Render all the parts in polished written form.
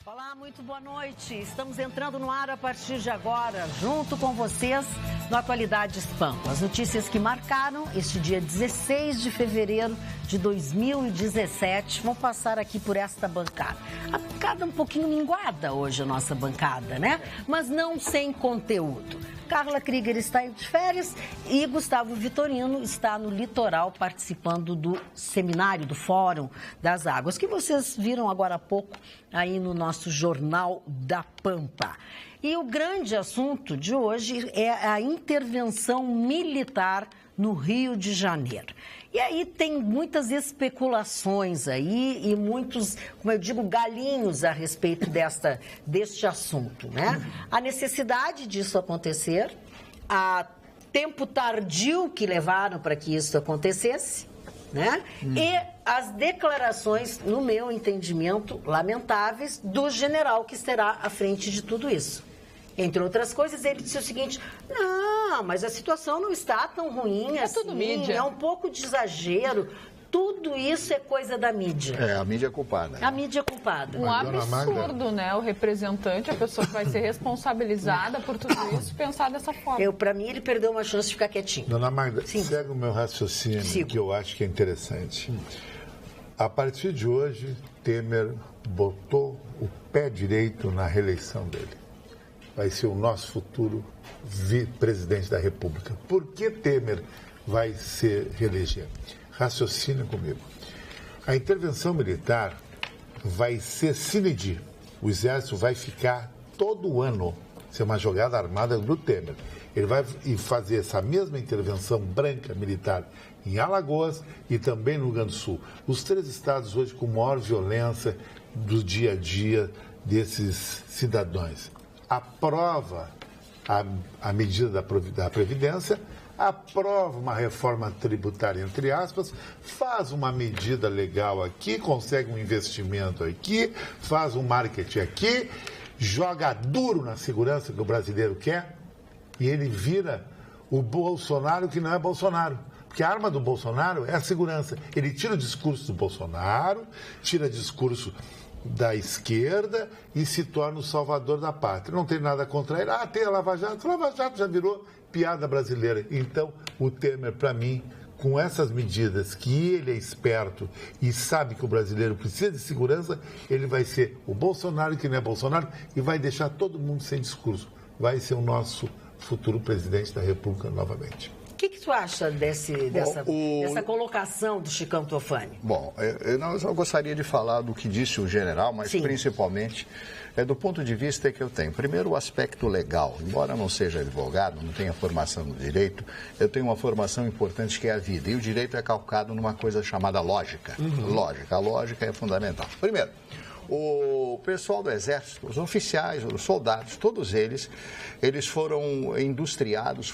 Olá, muito boa noite. Estamos entrando no ar a partir de agora, junto com vocês, no Atualidades Pampa. As notícias que marcaram este dia 16 de fevereiro de 2017 vão passar aqui por esta bancada. A bancada um pouquinho minguada hoje, a nossa bancada, né? Mas não sem conteúdo. Carla Krieger está de férias e Gustavo Vitorino está no litoral participando do seminário, do Fórum das Águas, que vocês viram agora há pouco aí no nosso Jornal da Pampa. E o grande assunto de hoje é a intervenção militar no Rio de Janeiro. E aí tem muitas especulações aí e muitos, como eu digo, galinhos a respeito deste assunto, né? A necessidade disso acontecer, a tempo tardio que levaram para que isso acontecesse, né? E as declarações, no meu entendimento, lamentáveis, do general que estará à frente de tudo isso. Entre outras coisas, ele disse o seguinte: não, mas a situação não está tão ruim assim, tudo mídia. É um pouco de exagero. Tudo isso é coisa da mídia. A mídia é culpada. A mídia é culpada. Um absurdo, né? O representante, a pessoa que vai ser responsabilizada por tudo isso, pensar dessa forma. Para mim, ele perdeu uma chance de ficar quietinho. Dona Magda, segue o meu raciocínio, que eu acho que é interessante. A partir de hoje, Temer botou o pé direito na reeleição dele. Vai ser o nosso futuro presidente da República. Por que Temer vai se reeleger? Raciocina comigo. A intervenção militar vai ser sine die. O Exército vai ficar todo ano. Isso é uma jogada armada do Temer. Ele vai fazer essa mesma intervenção branca militar em Alagoas e também no Rio Grande do Sul. Os 3 estados hoje com maior violência do dia a dia desses cidadãos. Aprova a medida da Previdência, aprova uma reforma tributária, entre aspas, faz uma medida legal aqui, consegue um investimento aqui, faz um marketing aqui, joga duro na segurança que o brasileiro quer e ele vira o Bolsonaro que não é Bolsonaro. Porque a arma do Bolsonaro é a segurança. Ele tira o discurso do Bolsonaro, tira o discurso da esquerda e se torna o salvador da pátria. Não tem nada contra ele. Tem a Lava Jato. A Lava Jato já virou piada brasileira. Então, o Temer, para mim, com essas medidas que ele é esperto e sabe que o brasileiro precisa de segurança, ele vai ser o Bolsonaro que não é Bolsonaro e vai deixar todo mundo sem discurso. Vai ser o nosso futuro presidente da República novamente. O que tu acha dessa colocação do Chicão Tofani? Bom, eu gostaria de falar do que disse o general, mas principalmente do ponto de vista que eu tenho. Primeiro, o aspecto legal. Embora eu não seja advogado, não tenha formação no direito, eu tenho uma formação importante que é a vida. E o direito é calcado numa coisa chamada lógica. Lógica. A lógica é fundamental. Primeiro, o pessoal do Exército, os oficiais, os soldados, todos eles foram industriados,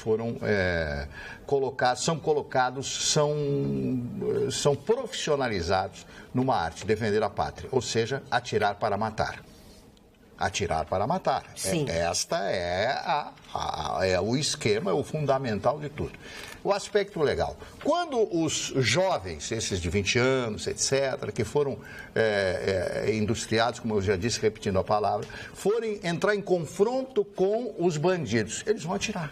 são profissionalizados numa arte, defender a pátria, ou seja, atirar para matar. Atirar para matar. Sim. Esta é o esquema, é o fundamental de tudo. O aspecto legal. Quando os jovens, esses de 20 anos, etc., que foram industriados, como eu já disse, repetindo a palavra, forem entrar em confronto com os bandidos, eles vão atirar.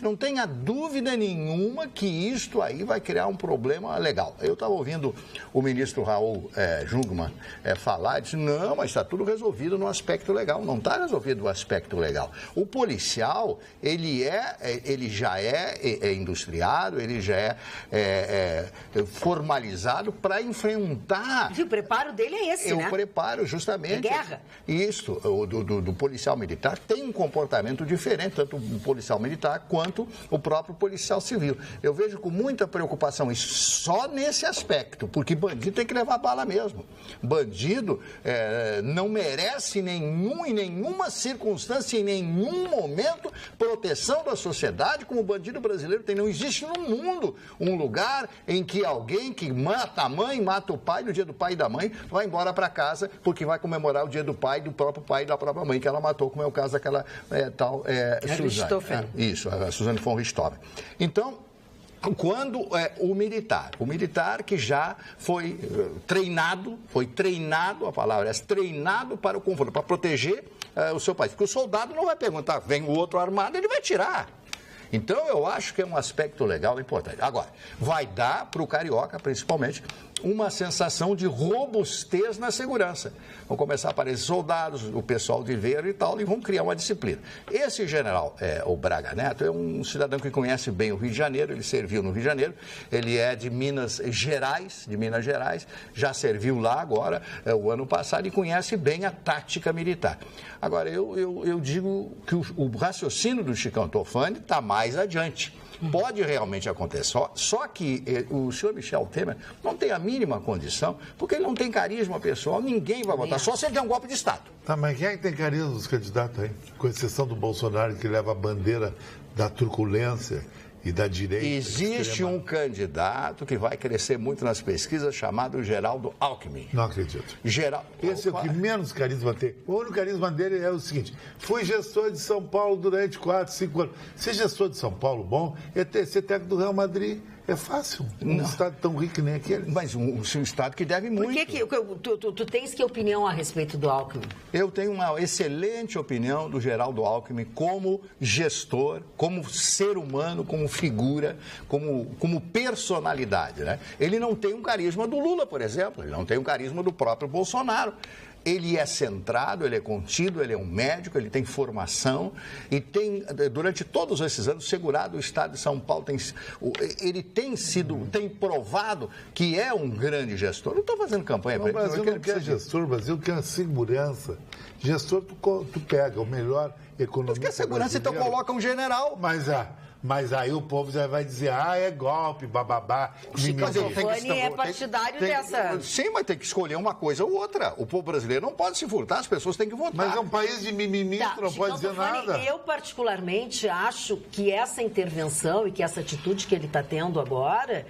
Não tenha dúvida nenhuma que isto aí vai criar um problema legal. Eu estava ouvindo o ministro Raul Jungmann falar, disse, não, mas está tudo resolvido no aspecto legal. Não está resolvido no aspecto legal. O policial, ele já é industriado, ele já é formalizado para enfrentar... O preparo dele é esse, né? O preparo, justamente. É guerra. Isso, do policial militar tem um comportamento diferente, tanto o policial militar quanto o próprio policial civil. Eu vejo com muita preocupação isso só nesse aspecto, porque bandido tem que levar bala mesmo. Bandido não merece em nenhuma circunstância, em nenhum momento, proteção da sociedade como o bandido brasileiro tem. Não existe no mundo um lugar em que alguém que mata a mãe, mata o pai no dia do pai e da mãe, vai embora para casa porque vai comemorar o dia do pai, do próprio pai e da própria mãe que ela matou, como é o caso daquela tal Suzane. Isso, a Suzane von Richthofen. Então, Quando o militar que já foi treinado, a palavra é treinado para o confronto, para proteger o seu país. Porque o soldado não vai perguntar, vem o outro armado, ele vai tirar. Então, eu acho que é um aspecto legal e importante. Agora, vai dar para o carioca, principalmente, uma sensação de robustez na segurança. Vão começar a aparecer soldados, o pessoal de ver e tal, e vão criar uma disciplina. Esse general, o Braga Neto, é um cidadão que conhece bem o Rio de Janeiro, ele serviu no Rio de Janeiro, ele é de Minas Gerais, já serviu lá agora, o ano passado, e conhece bem a tática militar. Agora, eu digo que o raciocínio do Chicão Tofani está mais adiante. Pode realmente acontecer. Só que o senhor Michel Temer não tem a mínima condição, porque ele não tem carisma pessoal, ninguém vai votar, só se ele der um golpe de Estado. Tá, mas quem é que tem carisma dos candidatos aí? Com exceção do Bolsonaro, que leva a bandeira da truculência e da direita. Existe um candidato que vai crescer muito nas pesquisas, chamado Geraldo Alckmin. Não acredito. Esse é o que menos carisma tem. O único carisma dele é o seguinte: fui gestor de São Paulo durante 4, 5 anos. Ser gestor de São Paulo bom é ser técnico do Real Madrid. É fácil. Um estado tão rico que nem aquele. Mas um estado que deve muito. Por que tu tens que opinião a respeito do Alckmin? Eu tenho uma excelente opinião do Geraldo Alckmin como gestor, como ser humano, como figura, como personalidade, né? Ele não tem um carisma do Lula, por exemplo. Ele não tem um carisma do próprio Bolsonaro. Ele é centrado, ele é contido, ele é um médico, ele tem formação e tem, durante todos esses anos, segurado o Estado de São Paulo. Ele tem provado que é um grande gestor. Não estou fazendo campanha para ele. O Brasil não quer gestor, o Brasil quer segurança. Gestor, tu pega o melhor economista. Mas que segurança, então coloca um general. Mas aí o povo já vai dizer, é golpe, bababá. O Chicão Tofani é partidário dessa. Sim, mas tem que escolher uma coisa ou outra. O povo brasileiro não pode se furtar, as pessoas têm que votar. Mas é um país de mimimi, tu não pode dizer nada. Eu, particularmente, acho que essa intervenção e que essa atitude que ele está tendo agora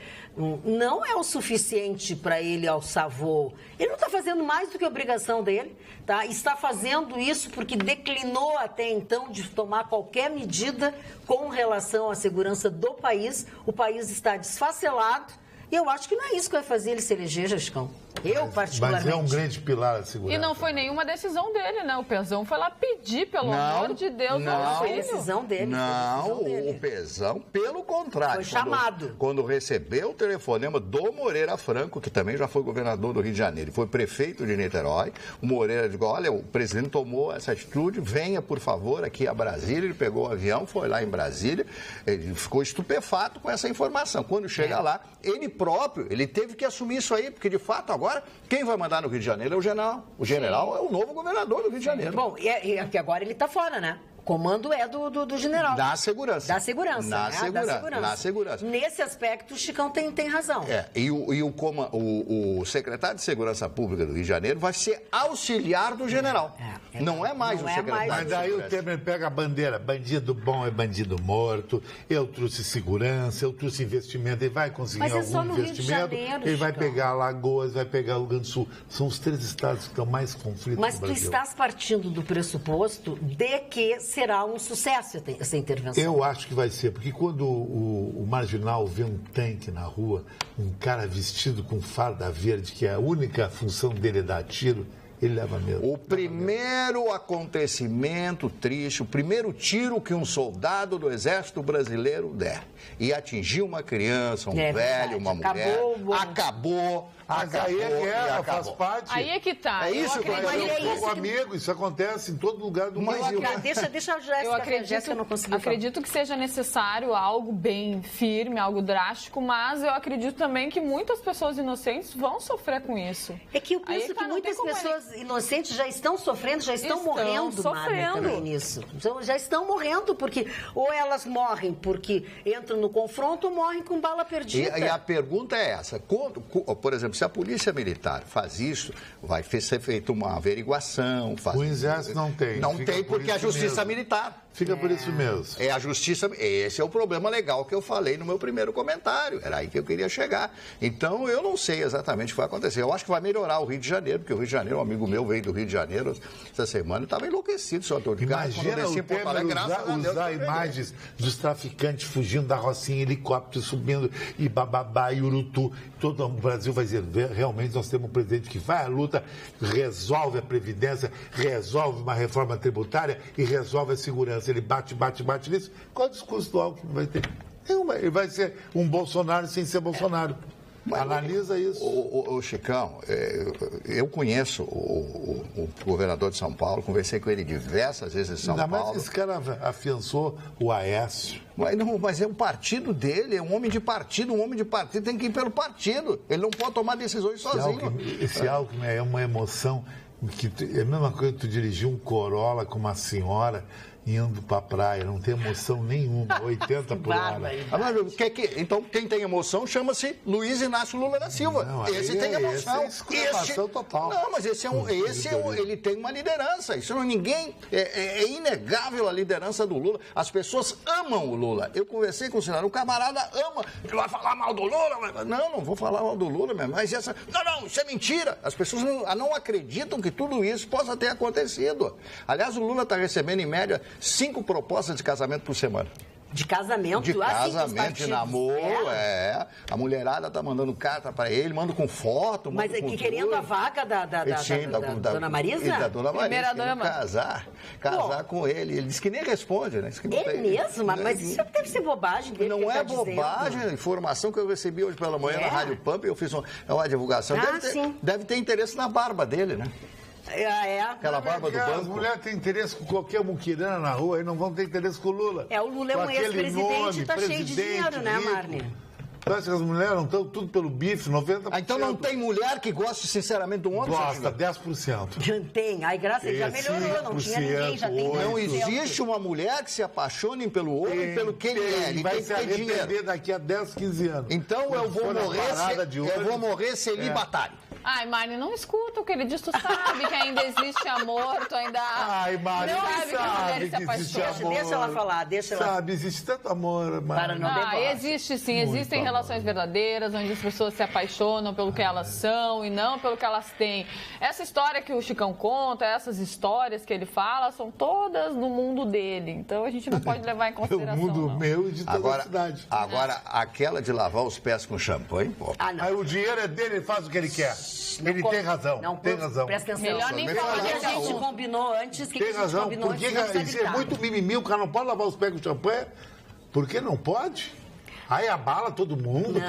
não é o suficiente para ele alçar voo. Ele não está fazendo mais do que a obrigação dele, tá? Está fazendo isso porque declinou até então de tomar qualquer medida com relação à segurança do país. O país está desfacelado e eu acho que não é isso que vai fazer ele se eleger, Chicão. Eu, particularmente. Mas é um grande pilar da segurança. E não foi nenhuma decisão dele, né? O Pezão foi lá pedir, pelo amor de Deus. Não foi decisão dele. Não, o Pezão, pelo contrário. Foi chamado. Quando recebeu o telefonema do Moreira Franco, que também já foi governador do Rio de Janeiro, foi prefeito de Niterói, o Moreira disse, olha, o presidente tomou essa atitude, venha, por favor, aqui a Brasília. Ele pegou o avião, foi lá em Brasília, ele ficou estupefato com essa informação. Quando chega lá, ele próprio, ele teve que assumir isso aí, porque de fato agora, quem vai mandar no Rio de Janeiro é o general. O general é o novo governador do Rio de Janeiro. Bom, é que agora ele está fora, né? O comando é do general. Da segurança. Da segurança. Na segurança. Nesse aspecto, o Chicão tem razão. E o secretário de Segurança Pública do Rio de Janeiro vai ser auxiliar do general. Não é mais o secretário. Mas aí o Temer pega a bandeira, bandido bom é bandido morto, eu trouxe segurança, eu trouxe investimento, ele vai conseguir algum investimento, ele vai pegar Alagoas, vai pegar o Rio Grande do Sul. São os 3 estados que estão mais conflitos Mas no tu Brasil. estás partindo do pressuposto de que será um sucesso essa intervenção. Eu acho que vai ser, porque quando o marginal vê um tanque na rua, um cara vestido com farda verde, que a única função dele é dar tiro, ele leva medo. O primeiro acontecimento triste, o primeiro tiro que um soldado do Exército Brasileiro der e atingiu uma criança, um velho, uma mulher, acabou. Mas aí é guerra, faz parte. Aí é que tá. É isso que eu amigo, isso acontece em todo lugar do Brasil. Deixa a Jéssica, não conseguiu acredito que seja necessário algo bem firme, algo drástico, mas eu acredito também que muitas pessoas inocentes vão sofrer com isso. É que eu penso que muitas pessoas inocentes já estão sofrendo, já estão morrendo também nisso. Então, já estão morrendo, porque ou elas morrem porque entram no confronto ou morrem com bala perdida. E a pergunta é essa, por exemplo, se a polícia militar faz isso, vai ser feita uma averiguação. O Exército não tem. Não tem porque a justiça militar Fica por isso mesmo. É a justiça, esse é o problema legal que eu falei no meu primeiro comentário, era aí que eu queria chegar. Então, eu não sei exatamente o que vai acontecer. Eu acho que vai melhorar o Rio de Janeiro, porque o Rio de Janeiro, um amigo meu veio do Rio de Janeiro essa semana e estava enlouquecido, seu Antônio. Imagina o Temer usar imagens dos traficantes fugindo da Rocinha, helicóptero subindo, e bababá, e Urutu. Todo o Brasil vai dizer, realmente nós temos um presidente que vai à luta, resolve a Previdência, resolve uma reforma tributária e resolve a segurança. Ele bate nisso. Qual é o discurso do Alckmin vai ter? Nenhuma. Ele vai ser um Bolsonaro sem ser Bolsonaro. Analisa isso. O Chicão, eu conheço o governador de São Paulo, conversei com ele diversas vezes em São Paulo. Mas esse cara afiançou o Aécio. Mas é um partido dele, é um homem de partido tem que ir pelo partido. Ele não pode tomar decisões sozinho. Esse Alckmin é uma emoção, é a mesma coisa que tu dirigir um Corolla com uma senhora indo pra praia, não tem emoção nenhuma, 80 por hora. Então, quem tem emoção chama-se Luiz Inácio Lula da Silva. Não, esse tem emoção. Esse total. Não, mas ele tem uma liderança. Isso ninguém... É inegável a liderança do Lula. As pessoas amam o Lula. Eu conversei com o senador, o camarada ama. Ele vai falar mal do Lula? Não vou falar mal do Lula mesmo. Mas não, isso é mentira. As pessoas não acreditam que tudo isso possa ter acontecido. Aliás, o Lula está recebendo, em média, 5 propostas de casamento por semana. De casamento? De casamento, de namoro, A mulherada tá mandando carta para ele, manda com foto. Mas querendo a vaga da Dona Marisa? Da Dona Marisa. Primeira dama. Casar com ele. Ele disse que nem responde, né? Mesmo? Mas isso deve ser bobagem dele. Não é bobagem, a informação que eu recebi hoje pela manhã na Rádio Pampa, eu fiz uma divulgação. Deve ter interesse na barba dele, né? Aquela barba do banco. As mulheres têm interesse com qualquer muquirana na rua e não vão ter interesse com o Lula. O Lula é um ex-presidente e tá cheio de dinheiro, né, Marne? Tu acha que as mulheres não estão tudo pelo bife, 90%? Então não tem mulher que goste sinceramente do homem? Gosta, 10%. Tem. Aí, graças a Deus, já melhorou. Não tinha ninguém, já tem. Não existe uma mulher que se apaixone pelo homem, pelo que ele é. Ele vai se arrepender daqui a 10, 15 anos. Então eu vou morrer celibatário. Ai, Marne, não escuta o que ele diz, tu sabe que ainda existe amor, tu ainda... Ai, Marne, não sabe que a mulher se apaixona. Deixa ela falar, Sabe, existe tanto amor, Marne. Existe sim, existem relações verdadeiras, onde as pessoas se apaixonam pelo que elas são e não pelo que elas têm. Essa história que o Chicão conta, essas histórias que ele fala, são todas no mundo dele. Então, a gente não pode levar em consideração, o mundo meu e de toda a cidade. Agora, aquela de lavar os pés com champanhe, pô. Aí o dinheiro é dele, ele faz o que ele quer. Ele tem razão, tem razão. Presta atenção. Melhor nem falar. A gente combinou antes. Tem razão, porque isso é muito mimimi, o cara não pode lavar os pés com champanhe. Por que não pode? Aí abala todo mundo,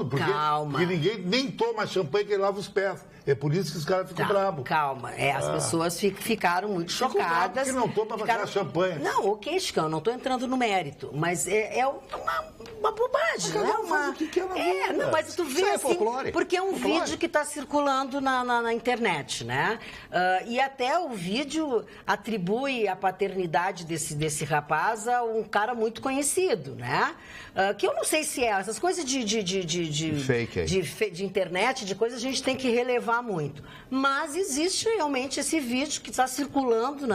porque ninguém nem toma champanhe que ele lava os pés. É por isso que os caras ficam bravos. Calma, as pessoas ficaram muito chocadas. Porque não toma pra champanhe. Não, ok, Chicão, não estou entrando no mérito, mas é uma bobagem, não é uma... Não, mas tu vê assim, porque é um vídeo que está circulando na internet, né? E até o vídeo atribui a paternidade desse rapaz a um cara muito conhecido, né? Que eu não sei se essas coisas de internet, de coisas, a gente tem que relevar muito. Mas existe realmente esse vídeo que está circulando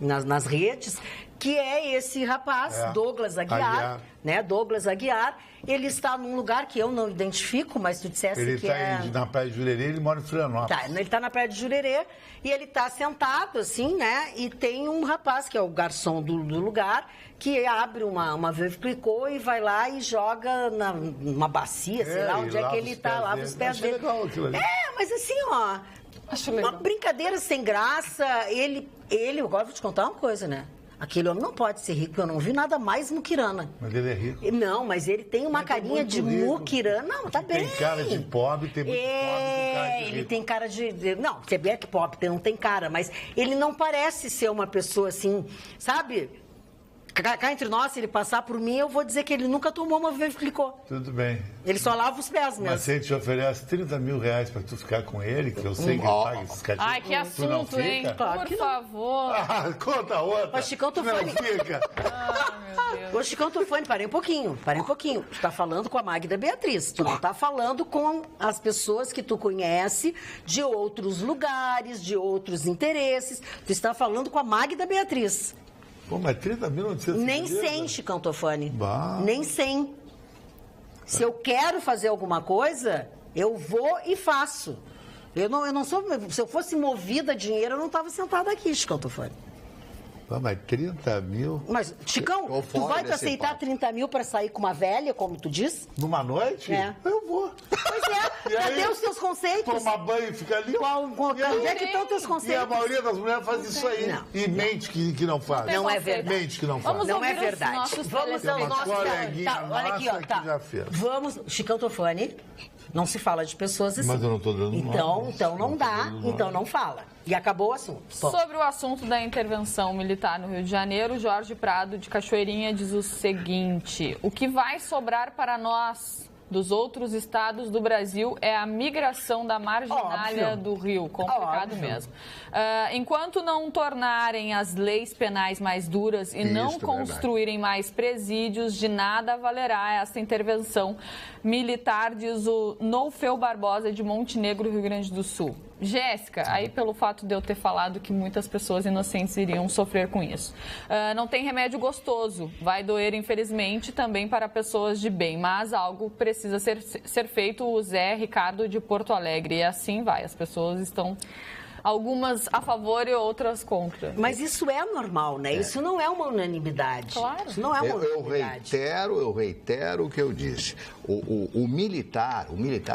nas redes, que é esse rapaz, Douglas Aguiar, né? Douglas Aguiar, ele está num lugar que eu não identifico, mas tu dissesse que ele está na Praia de Jurerê, ele mora em Florianópolis. Ele está na Praia de Jurerê e ele está sentado assim, né? E tem um rapaz, que é o garçom do lugar, que abre uma clicou e vai lá e joga numa bacia, sei lá onde é que ele está, lava os pés dele. Legal aquilo ali. Mas assim, uma brincadeira sem graça. Ele, agora vou te contar uma coisa, né? Aquele homem não pode ser rico, eu não vi nada mais muquirana. Mas ele é rico. Não, mas ele tem uma carinha de muquirana. Não, tá bem. Tem cara de pobre, tem muito pobre com cara de rico. Ele tem cara de... Não, se é black pobre, não tem cara, mas ele não parece ser uma pessoa assim, sabe... Cá entre nós, se ele passar por mim, eu vou dizer que ele nunca tomou uma vez que clicou. Tudo bem. Ele só lava os pés mesmo. Mas se ele te oferece 30 mil reais pra tu ficar com ele, que eu sei que ele paga esses caixinhos. Ai, que assunto, hein? Claro Por favor. Conta outra. Mas Chicão Tufani. Não fica. Ai, meu Deus. Ô, Chicão Tufani, parei um pouquinho. Tu tá falando com a Magda Beatriz. Tu não tá falando com as pessoas que tu conhece de outros lugares, de outros interesses. Tu está falando com a Magda Beatriz. Pô, mas 30 mil não precisa ser. Nem 100, Chicão Tufani. Bah. Nem 100. Se eu quero fazer alguma coisa, eu vou e faço. Eu não sou... Se eu fosse movida a dinheiro, eu não estava sentada aqui, Chicão Tufani. Mas 30 mil... Mas, Chicão, tu vai pra aceitar 30 mil pra sair com uma velha, como tu diz? Numa noite? É. Eu vou. Pois é. Cadê os teus conceitos? Tomar banho e ficar ali. Onde é que estão os teus E a conceitos? maioria das mulheres faz isso aí. Não. E mente que não faz. Não é verdade. Mente que não faz. Vamos Não ouvir é os verdade. nossos Vamos Tem aos uma nossos... coleguinha olha aqui, ó. nossa que já fez. Vamos... Chicão Tufani, não se fala de pessoas assim. Mas eu não tô dando nome. Então não dá, dando nome. então não fala. E acabou o assunto. Bom. Sobre o assunto da intervenção militar no Rio de Janeiro, Jorge Prado, de Cachoeirinha, diz o seguinte: o que vai sobrar para nós dos outros estados do Brasil é a migração da marginalia do Rio. Complicado mesmo. Enquanto não tornarem as leis penais mais duras e não construírem mais presídios, de nada valerá essa intervenção militar, diz o Noufel Barbosa, de Montenegro, Rio Grande do Sul. Jéssica, aí pelo fato de eu ter falado que muitas pessoas inocentes iriam sofrer com isso. Não tem remédio gostoso, vai doer infelizmente também para pessoas de bem, mas algo precisa ser feito. O Zé Ricardo de Porto Alegre, e assim vai, as pessoas estão... Algumas a favor e outras contra. Mas isso é normal, né? Isso não é uma unanimidade. Claro. Isso não é uma unanimidade. Eu reitero o que eu disse. O militar,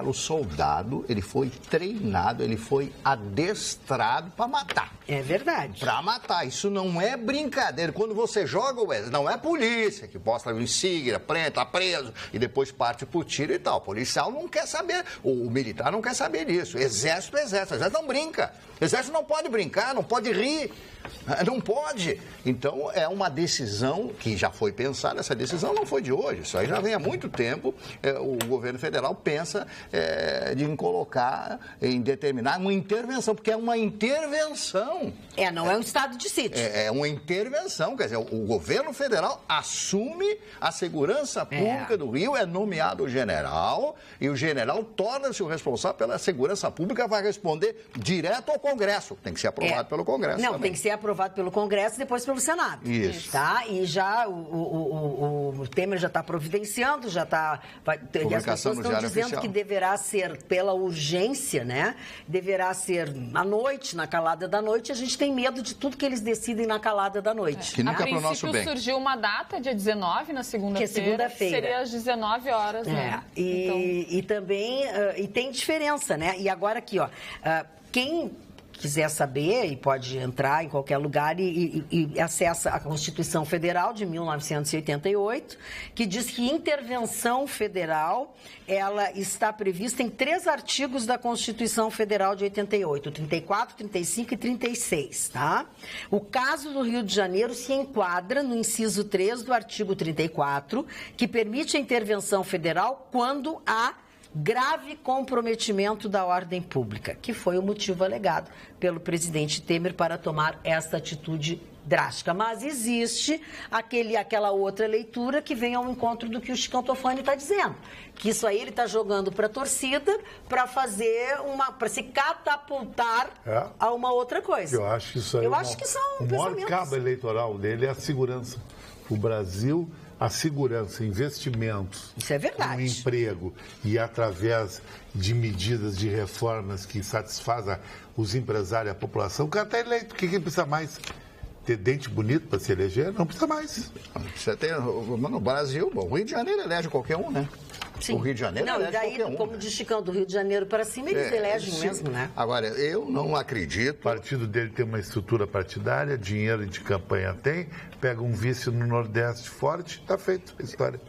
o soldado, ele foi treinado, ele foi adestrado para matar. É verdade. Para matar. Isso não é brincadeira. Quando você joga o exército, não é a polícia que posta o insígnia, tá preso e depois parte por tiro e tal. O policial não quer saber, o militar não quer saber disso. Exército é exército. O exército não brinca. O exército não pode brincar, não pode rir, não pode. Então, é uma decisão que já foi pensada, essa decisão não foi de hoje, isso aí já vem há muito tempo. O governo federal pensa em colocar, em determinar uma intervenção, porque é uma intervenção. Não é um estado de sítio. É uma intervenção, quer dizer, o governo federal assume a segurança pública do Rio, é nomeado o general, e o general torna-se o responsável pela segurança pública, vai responder direto ao Congresso. Tem que ser aprovado pelo Congresso também. Tem que ser aprovado pelo Congresso e depois pelo Senado. Isso. Tá? E já o Temer já está providenciando, já está... E as pessoas estão dizendo que deverá ser pela urgência, né? Deverá ser à noite, na calada da noite. A gente tem medo de tudo que eles decidem na calada da noite. Que nunca é pro nosso bem. Surgiu uma data, dia 19, na segunda-feira. Que é segunda-feira. Seria às 19 horas, né? E também... e tem diferença, né? E agora aqui, ó... quem quiser saber e pode entrar em qualquer lugar e acessa a Constituição Federal de 1988, que diz que intervenção federal, ela está prevista em 3 artigos da Constituição Federal de 88, 34, 35 e 36, tá? O caso do Rio de Janeiro se enquadra no inciso 3 do artigo 34, que permite a intervenção federal quando há grave comprometimento da ordem pública, que foi o motivo alegado pelo presidente Temer para tomar esta atitude drástica. Mas existe aquela outra leitura que vem ao encontro do que o Chicão Tufani está dizendo, que isso aí ele está jogando para a torcida para fazer para se catapultar a uma outra coisa. Eu acho que isso aí o maior cabo eleitoral dele é a segurança. O Brasil... A segurança, investimentos, isso é verdade. Um emprego e através de medidas de reformas que satisfazem os empresários e a população, o cara está eleito. O que ele precisa mais? Ter dente bonito para se eleger? Não precisa mais. Você tem, no Brasil, o Rio de Janeiro elege qualquer um, né? O Rio de Janeiro não, elege daí, qualquer um. Como diz Chicão, do Rio de Janeiro para cima, eles elegem sim. mesmo, né? Agora, eu não acredito... O partido dele tem uma estrutura partidária, dinheiro de campanha tem, pega um vice no Nordeste forte, está feito a história.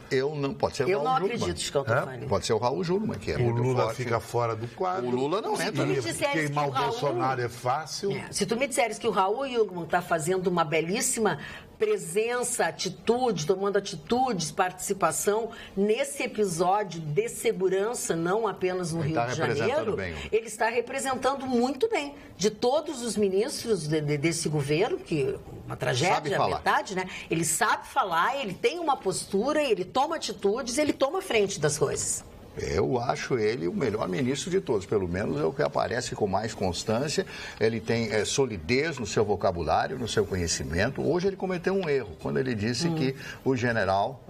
Pode ser o Eu Raul não Júlman. acredito, Chicão Tofani. Pode ser o Raul Júlman, que é O muito Lula forte. fica fora do quadro. O Lula não entra. Queimar o Bolsonaro é fácil. Se tu me disseres que o Raul Júlman está fazendo uma belíssima presença, atitude, tomando atitudes, participação nesse episódio de segurança, não apenas no Rio de Janeiro, ele está representando muito bem de todos os ministros desse governo, que uma tragédia, a metade, né? Ele sabe falar, ele tem uma postura, ele toma atitudes, ele toma frente das coisas. Eu acho ele o melhor ministro de todos, pelo menos é o que aparece com mais constância. Ele tem solidez no seu vocabulário, no seu conhecimento. Hoje ele cometeu um erro, quando ele disse que o general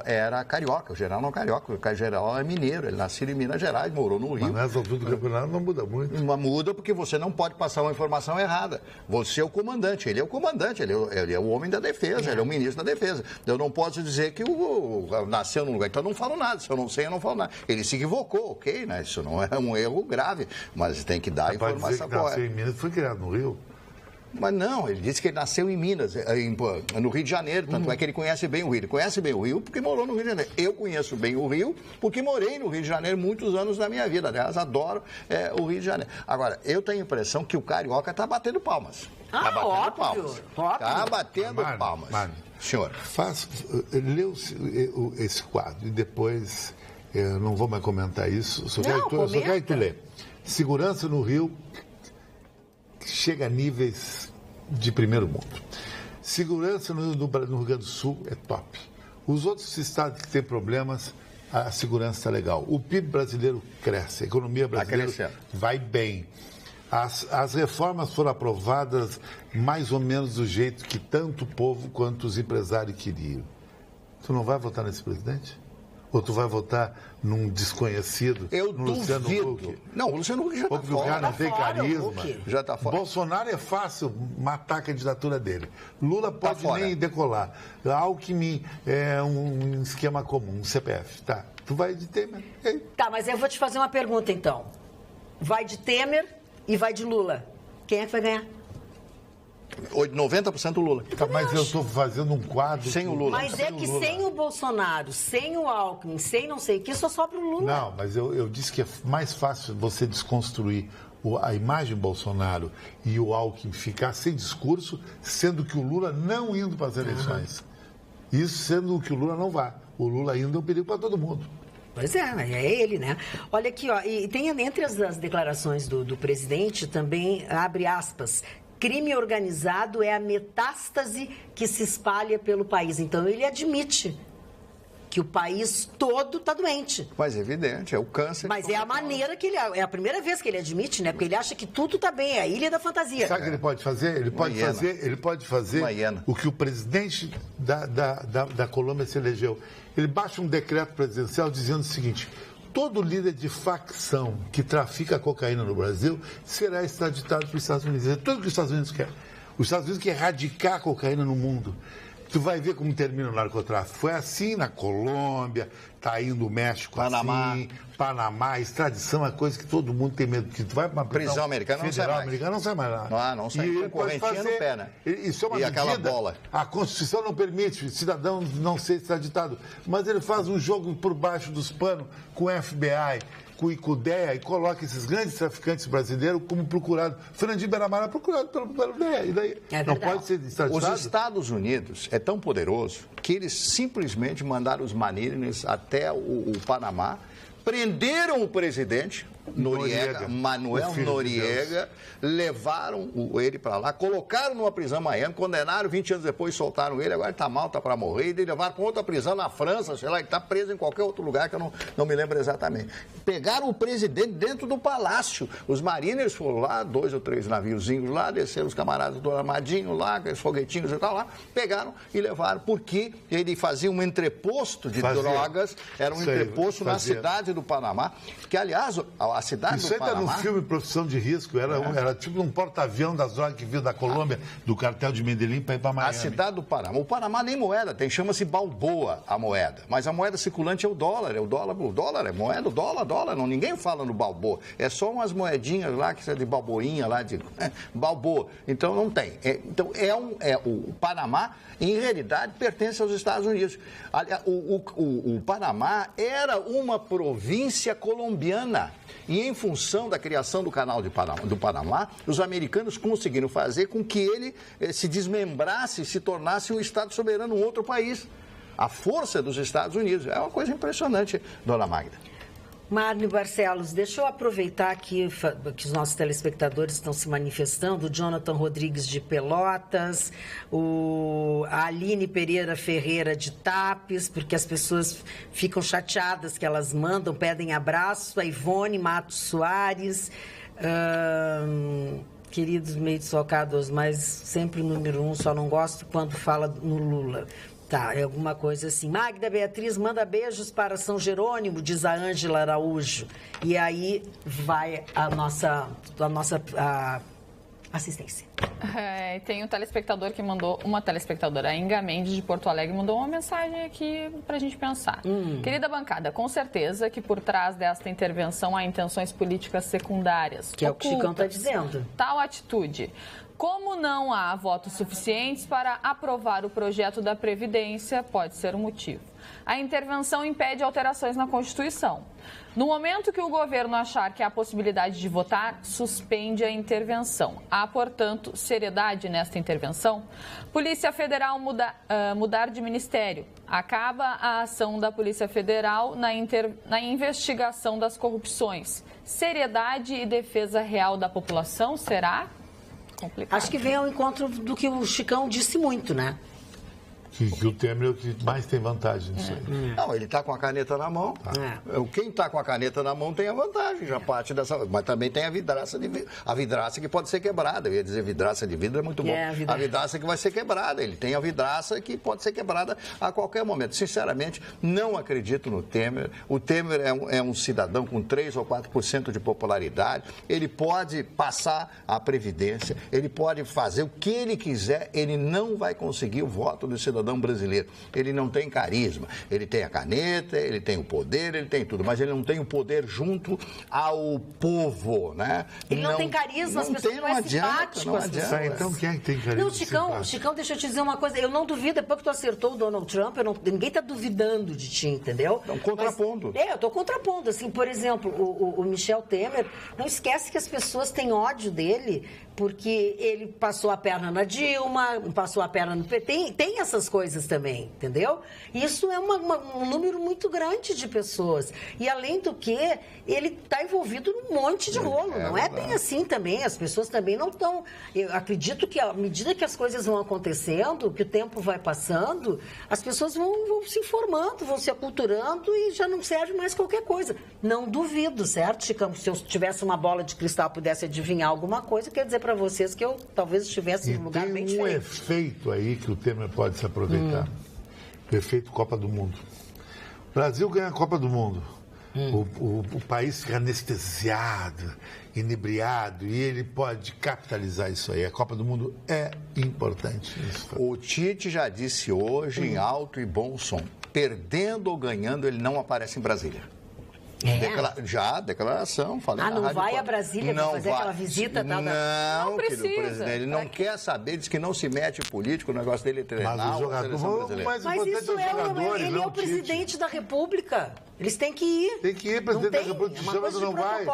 era carioca. O general não é carioca, o general é mineiro. Ele nasceu em Minas Gerais, morou no Rio. Mas nessa altura do campeonato não muda muito. Mas muda porque você não pode passar uma informação errada. Você é o comandante, ele é o comandante, ele é o homem da defesa, ele é o ministro da defesa. Eu não posso dizer que nasceu num lugar, então eu não falo nada. Se eu não sei, eu não falo nada. Ele se equivocou, ok, né? Isso não é um erro grave, mas tem que dar a informação correta. Nasceu em Minas, foi criado no Rio? Mas não, ele disse que ele nasceu em Minas, no Rio de Janeiro, tanto é que ele conhece bem o Rio. Ele conhece bem o Rio porque morou no Rio de Janeiro. Eu conheço bem o Rio porque morei no Rio de Janeiro muitos anos da minha vida. Aliás, adoro o Rio de Janeiro. Agora, eu tenho a impressão que o carioca está batendo palmas. Está batendo palmas. Está batendo palmas. Mário, senhor. Lê esse quadro e depois... Eu não vou mais comentar isso, só quero que tu lê. Segurança no Rio chega a níveis de primeiro mundo. Segurança no Rio Grande do Sul é top. Os outros estados que têm problemas, a segurança está legal. O PIB brasileiro cresce, a economia brasileira vai bem. As reformas foram aprovadas mais ou menos do jeito que tanto o povo quanto os empresários queriam. Tu não vai votar nesse presidente? Ou tu vai votar num desconhecido? Eu duvido. Não, o Luciano Huck já está fora. O cara não tem carisma. Já está fora. Bolsonaro é fácil matar a candidatura dele. Lula pode nem decolar. Alckmin é um esquema comum, um CPF. Tá, tu vai de Temer. Tá, mas eu vou te fazer uma pergunta, então. Vai de Temer e vai de Lula. Quem é que vai ganhar? 90% Lula. Tá, mas eu estou fazendo um quadro... Sem o Lula. Mas sem o Bolsonaro, sem o Alckmin, sem não sei o que, só sobra o Lula. Não, mas eu disse que é mais fácil você desconstruir a imagem Bolsonaro e o Alckmin ficar sem discurso, sendo que o Lula não indo para as eleições. Isso sendo que o Lula não vá. O Lula indo é um perigo para todo mundo. Pois é ele, né? Olha aqui, ó, e tem entre as declarações do presidente também, abre aspas, crime organizado é a metástase que se espalha pelo país. Então, ele admite que o país todo está doente. Mas é evidente, é o câncer. Mas é a maneira que ele... É a primeira vez que ele admite, né? Porque ele acha que tudo está bem, é a ilha da fantasia. Sabe o que ele pode fazer? Ele pode fazer o que o presidente da Colômbia se elegeu. Ele baixa um decreto presidencial dizendo o seguinte... Todo líder de facção que trafica cocaína no Brasil será extraditado para os Estados Unidos. É tudo que os Estados Unidos querem. Os Estados Unidos querem erradicar a cocaína no mundo. Tu vai ver como termina o narcotráfico. Foi assim na Colômbia, tá indo o México assim, Panamá, extradição é coisa que todo mundo tem medo. Que tu vai para uma prisão americana não sai mais. Americana não sai mais lá. Não sai. E correntinha no pé, né? Isso é uma medida. Aquela bola. A Constituição não permite cidadão não ser extraditado. Mas ele faz um jogo por baixo dos panos com o FBI, com o ICUDEA e coloca esses grandes traficantes brasileiros como procurado. Fernandinho Beiramar é procurado pelo IDEA. E daí não pode ser extraditado. Os Estados Unidos é tão poderoso que eles simplesmente mandaram os Marines até o Panamá, prenderam o presidente Manuel Noriega, levaram ele para lá, colocaram numa prisão em Miami, condenaram, 20 anos depois soltaram ele, agora ele está mal, está para morrer, e levaram para outra prisão na França, sei lá, ele está preso em qualquer outro lugar que eu não me lembro exatamente. Pegaram o presidente dentro do palácio, os mariners foram lá, 2 ou 3 naviozinhos lá, desceram os camaradas do Armadinho lá, aqueles foguetinhos e tal lá, pegaram e levaram, porque ele fazia um entreposto de drogas, era um entreposto na cidade do Panamá, que aliás, a a cidade Isso do aí tá Panamá... no filme Profissão de Risco, era tipo um porta-avião das drogas que veio da Colômbia, do cartel de Medellín para ir para Miami. A cidade do Panamá. O Panamá nem moeda tem, chama-se Balboa a moeda. Mas a moeda circulante é o dólar é moeda, dólar. Não, ninguém fala no Balboa. É só umas moedinhas lá, que é de balboinha lá, de Balboa. Então não tem. O Panamá, em realidade, pertence aos Estados Unidos. O Panamá era uma província colombiana. E em função da criação do canal do Panamá, os americanos conseguiram fazer com que ele se desmembrasse e se tornasse um Estado soberano, um outro país. A força dos Estados Unidos. É uma coisa impressionante, dona Magda. Marne Barcelos, deixa eu aproveitar aqui que os nossos telespectadores estão se manifestando, o Jonathan Rodrigues de Pelotas, a Aline Pereira Ferreira de Tapes, porque as pessoas ficam chateadas que elas mandam, pedem abraço, a Ivone Matos Soares, queridos meio deslocados, mas sempre o número 1, só não gosto quando fala no Lula. Tá, é alguma coisa assim. Magda Beatriz manda beijos para São Jerônimo, diz a Ângela Araújo. E aí vai a nossa assistência. Tem um telespectador que mandou, uma telespectadora, a Inga Mendes de Porto Alegre, mandou uma mensagem aqui pra gente pensar. Querida bancada, com certeza que por trás desta intervenção há intenções políticas secundárias. Que é o que o Chicão está dizendo. Tal atitude. Como não há votos suficientes para aprovar o projeto da Previdência, pode ser um motivo. A intervenção impede alterações na Constituição. No momento que o governo achar que há possibilidade de votar, suspende a intervenção. Há, portanto, seriedade nesta intervenção? Polícia Federal mudar de ministério. Acaba a ação da Polícia Federal na investigação das corrupções. Seriedade e defesa real da população, será? Complicado. Acho que vem ao encontro do que o Chicão disse muito, né? Que o Temer é o que mais tem vantagem nisso aí. Não, ele está com a caneta na mão. Quem está com a caneta na mão tem a vantagem, já parte dessa. Mas também tem a vidraça que pode ser quebrada. Eu ia dizer vidraça de vidro é muito bom. A vidraça que vai ser quebrada. Ele tem a vidraça que pode ser quebrada a qualquer momento. Sinceramente, não acredito no Temer. O Temer é um cidadão com 3 ou 4% de popularidade. Ele pode passar a Previdência, ele pode fazer o que ele quiser, ele não vai conseguir o voto do cidadão brasileiro. Ele não tem carisma, ele tem a caneta, ele tem o poder, ele tem tudo, mas ele não tem o poder junto ao povo, né? Ele não tem carisma, as pessoas não é simpático. Então quem é que tem carisma? Não, Chicão, deixa eu te dizer uma coisa, eu não duvido, depois que tu acertou o Donald Trump, ninguém tá duvidando de ti, entendeu? É um contrapondo. Eu tô contrapondo, assim, por exemplo, o Michel Temer, não esquece que as pessoas têm ódio dele, porque ele passou a perna na Dilma, passou a perna no PT, tem essas coisas também, entendeu? Isso é um número muito grande de pessoas. E, além do que, ele está envolvido num monte de rolo. Não é bem assim também. As pessoas também não estão... Eu acredito que, à medida que as coisas vão acontecendo, que o tempo vai passando, as pessoas vão se informando, vão se aculturando e já não serve mais qualquer coisa. Não duvido, certo, Chicão? Se eu tivesse uma bola de cristal e pudesse adivinhar alguma coisa, quer dizer para vocês que eu talvez estivesse em um lugar bem diferente. Tem um efeito aí que o Temer pode se aproveitar. O efeito Copa do Mundo. O Brasil ganha a Copa do Mundo. O país fica anestesiado, inebriado, e ele pode capitalizar isso aí. A Copa do Mundo é importante. O Tite já disse hoje, em alto e bom som, perdendo ou ganhando, ele não aparece em Brasília. Declaração. Falei não vai a Brasília para fazer aquela visita? Não precisa. Querido presidente, ele não quer saber, diz que não se mete político, o negócio dele é treinar. Mas o jogador, mas isso ele é o presidente da República. Eles têm que ir. Tem que ir, presidente da República. Não vai.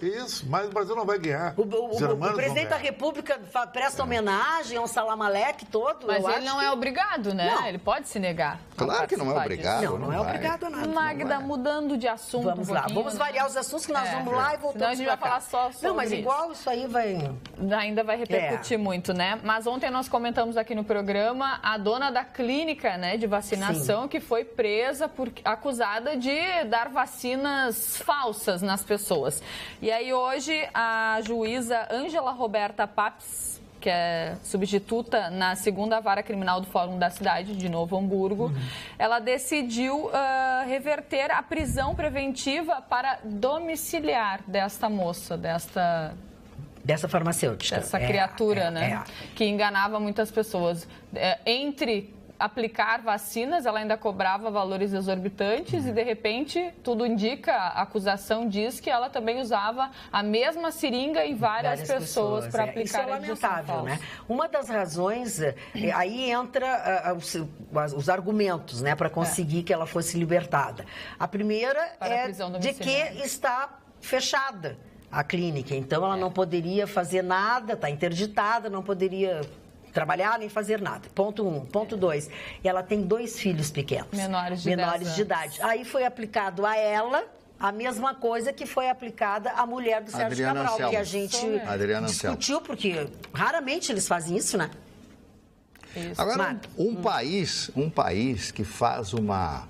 Isso, mas o Brasil não vai ganhar. O presidente da República presta homenagem ao Salam Aleikum todo. Mas ele não é obrigado, né? Não. Ele pode se negar. Claro que não é obrigado. Não é obrigado a nada. Magda, mudando de assunto. Vamos lá, vamos variar os assuntos que nós vamos lá e voltamos. Senão a gente vai falar só sobre. Não, mas igual isso aí vai. Ainda vai repercutir muito, né? Mas ontem nós comentamos aqui no programa a dona da clínica, né, de vacinação, que foi presa acusada de dar vacinas falsas nas pessoas. E aí hoje a juíza Ângela Roberta Papes que é substituta na 2ª Vara Criminal do Fórum da cidade de Novo Hamburgo, ela decidiu reverter a prisão preventiva para domiciliar desta moça, dessa farmacêutica. Dessa criatura, que enganava muitas pessoas. Entre aplicar vacinas, ela ainda cobrava valores exorbitantes e, de repente, tudo indica, a acusação diz que ela também usava a mesma seringa em várias pessoas para aplicar. Isso é lamentável, né? Uma das razões, aí entra os argumentos, né, para conseguir que ela fosse libertada. A primeira de que está fechada a clínica, então ela não poderia fazer nada, está interditada, não poderia trabalhar nem fazer nada. Ponto 1. Ponto 2. Ela tem 2 filhos pequenos. Menores de idade. Aí foi aplicado a ela a mesma coisa que foi aplicada à mulher do Sérgio Cabral, que a gente discutiu, porque raramente eles fazem isso, né? Isso. Agora, um país que faz uma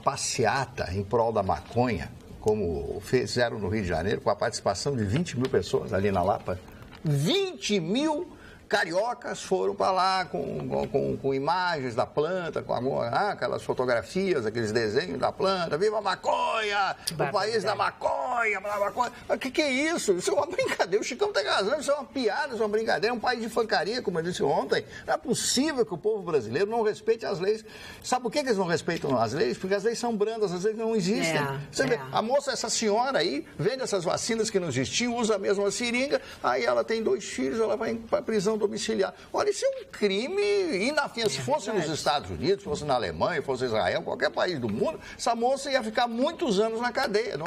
passeata em prol da maconha, como fizeram no Rio de Janeiro, com a participação de 20 mil pessoas ali na Lapa. 20 mil cariocas foram para lá com imagens da planta, com aquelas fotografias, aqueles desenhos da planta. Viva a maconha! O país da maconha! O que é isso? Isso é uma brincadeira. O Chicão tem razão, isso é uma piada, isso é uma brincadeira. É um país de fancaria, como eu disse ontem. Não é possível que o povo brasileiro não respeite as leis. Sabe por que eles não respeitam as leis? Porque as leis são brandas, as leis não existem. Você vê, a moça, essa senhora aí, vende essas vacinas que não existiam, usa a mesma seringa, aí ela tem 2 filhos, ela vai para prisão domiciliar. Olha, isso é um crime inafiançável. Se fosse nos Estados Unidos, fosse na Alemanha, fosse em Israel, qualquer país do mundo, essa moça ia ficar muitos anos na cadeia. Não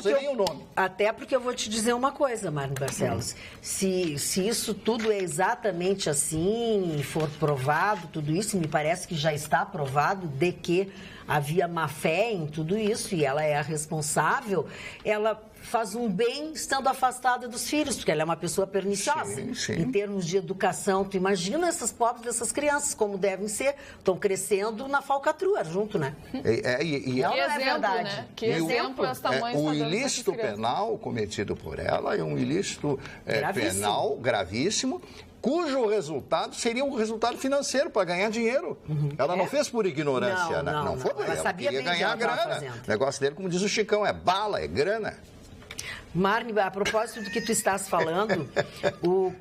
sei nem o nome. Até porque eu vou te dizer uma coisa, Mário Barcelos. Se isso tudo é exatamente assim, for provado, tudo isso, me parece que já está provado de que havia má fé em tudo isso e ela é a responsável, ela faz um bem estando afastada dos filhos, porque ela é uma pessoa perniciosa. Sim. Em termos de educação, tu imagina essas pobres dessas crianças, como devem ser, estão crescendo na falcatrua junto, né? Que não é verdade. Né? Que exemplo essa mãe o ilícito penal cometido por ela é um ilícito penal gravíssimo, cujo resultado seria um resultado financeiro para ganhar dinheiro. Ela não fez por ignorância, não foi por ela queria ganhar grana. O negócio dele, como diz o Chicão, é bala, é grana. Marne, a propósito do que tu estás falando, o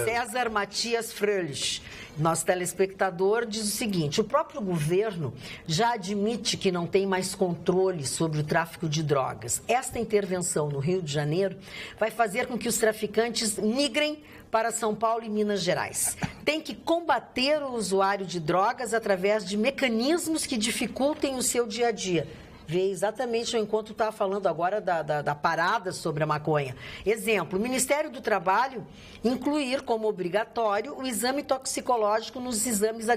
César Matias Fröhlich, nosso telespectador, diz o seguinte: o próprio governo já admite que não tem mais controle sobre o tráfico de drogas. Esta intervenção no Rio de Janeiro vai fazer com que os traficantes migrem para São Paulo e Minas Gerais. Tem que combater o usuário de drogas através de mecanismos que dificultem o seu dia a dia. Vê exatamente o encontro estava falando agora da parada sobre a maconha. Exemplo, o Ministério do Trabalho incluir como obrigatório o exame toxicológico nos exames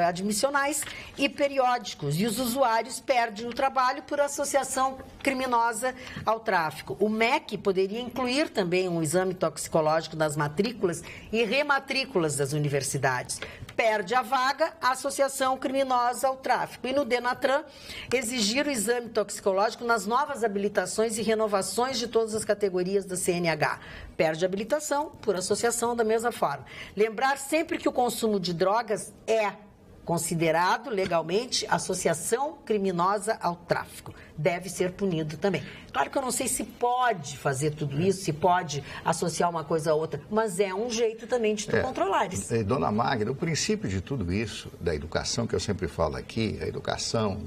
admissionais e periódicos. E os usuários perdem o trabalho por associação criminosa ao tráfico. O MEC poderia incluir também um exame toxicológico nas matrículas e rematrículas das universidades. Perde a vaga a associação criminosa ao tráfico. E no Denatran, exigir o exame toxicológico nas novas habilitações e renovações de todas as categorias da CNH. Perde a habilitação por associação da mesma forma. Lembrar sempre que o consumo de drogas é considerado legalmente associação criminosa ao tráfico. Deve ser punido também. Claro que eu não sei se pode fazer tudo isso, se pode associar uma coisa a outra, mas é um jeito também de tu controlares. Dona Magda, o princípio de tudo isso, da educação, que eu sempre falo aqui, a educação,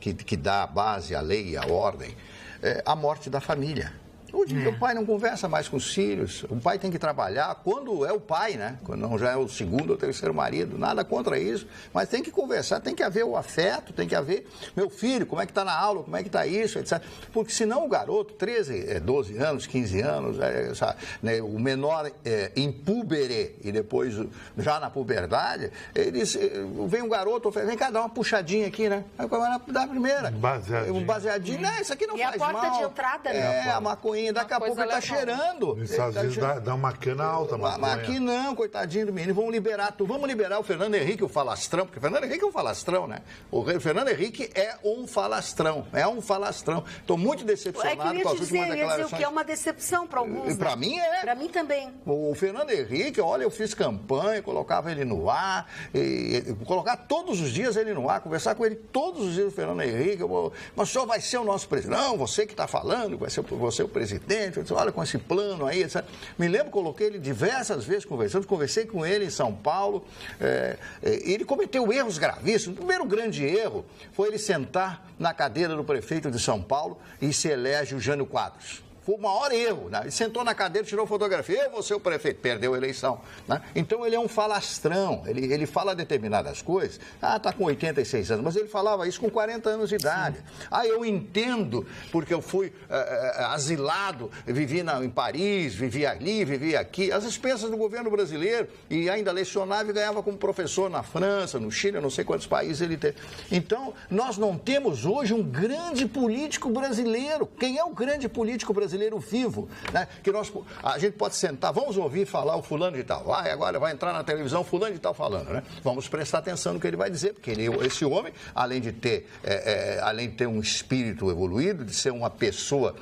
que dá a base, a lei e a ordem, é a morte da família. Hoje em dia o pai não conversa mais com os filhos, o pai tem que trabalhar, quando é o pai, né? Quando não já é o segundo ou terceiro marido, nada contra isso, mas tem que conversar, tem que haver o afeto, tem que haver, meu filho, como é que está na aula, como é que está isso, etc. Porque senão o garoto, 13, 12 anos, 15 anos, o menor impúbere e depois já na puberdade, vem um garoto, vem cá, dá uma puxadinha aqui, né? Aí vai dar a primeira. Um baseadinho, não, isso aqui não faz mal. E a porta de entrada, né? A maconha maconhinha, daqui a pouco ele tá cheirando. Isso às vezes dá uma cana alta, mas aqui não, coitadinho do menino, vamos liberar tudo. Vamos liberar o Fernando Henrique, o falastrão, porque o Fernando Henrique é um falastrão, né? O Fernando Henrique é um falastrão, Estou muito decepcionado com as últimas declarações. O que é uma decepção para alguns. Para mim é. Para mim também. O Fernando Henrique, olha, eu fiz campanha, colocava ele no ar, colocar todos os dias ele no ar, conversar com ele todos os dias, o Fernando Henrique, mas o senhor vai ser o nosso presidente. Não, você que está falando, vai ser você o presidente, olha com esse plano aí, etc. Me lembro, coloquei ele diversas vezes conversei com ele em São Paulo, ele cometeu erros gravíssimos. O primeiro grande erro foi ele sentar na cadeira do prefeito de São Paulo e se elege o Jânio Quadros. Foi o maior erro, né? Ele sentou na cadeira, tirou fotografia, eu vou ser o prefeito, perdeu a eleição, né? Então ele é um falastrão, ele fala determinadas coisas, tá com 86 anos, mas ele falava isso com 40 anos de idade. Eu entendo, porque eu fui asilado, vivi em Paris, vivi ali, vivi aqui, as expensas do governo brasileiro, e ainda lecionava e ganhava como professor na França, no Chile, eu não sei quantos países ele teve. Então, nós não temos hoje um grande político brasileiro. Quem é o grande político brasileiro vivo, né? Que a gente pode sentar, vamos ouvir falar o fulano de tal, agora vai entrar na televisão fulano de tal falando, né? Vamos prestar atenção no que ele vai dizer, porque esse homem, além de ter um espírito evoluído, de ser uma pessoa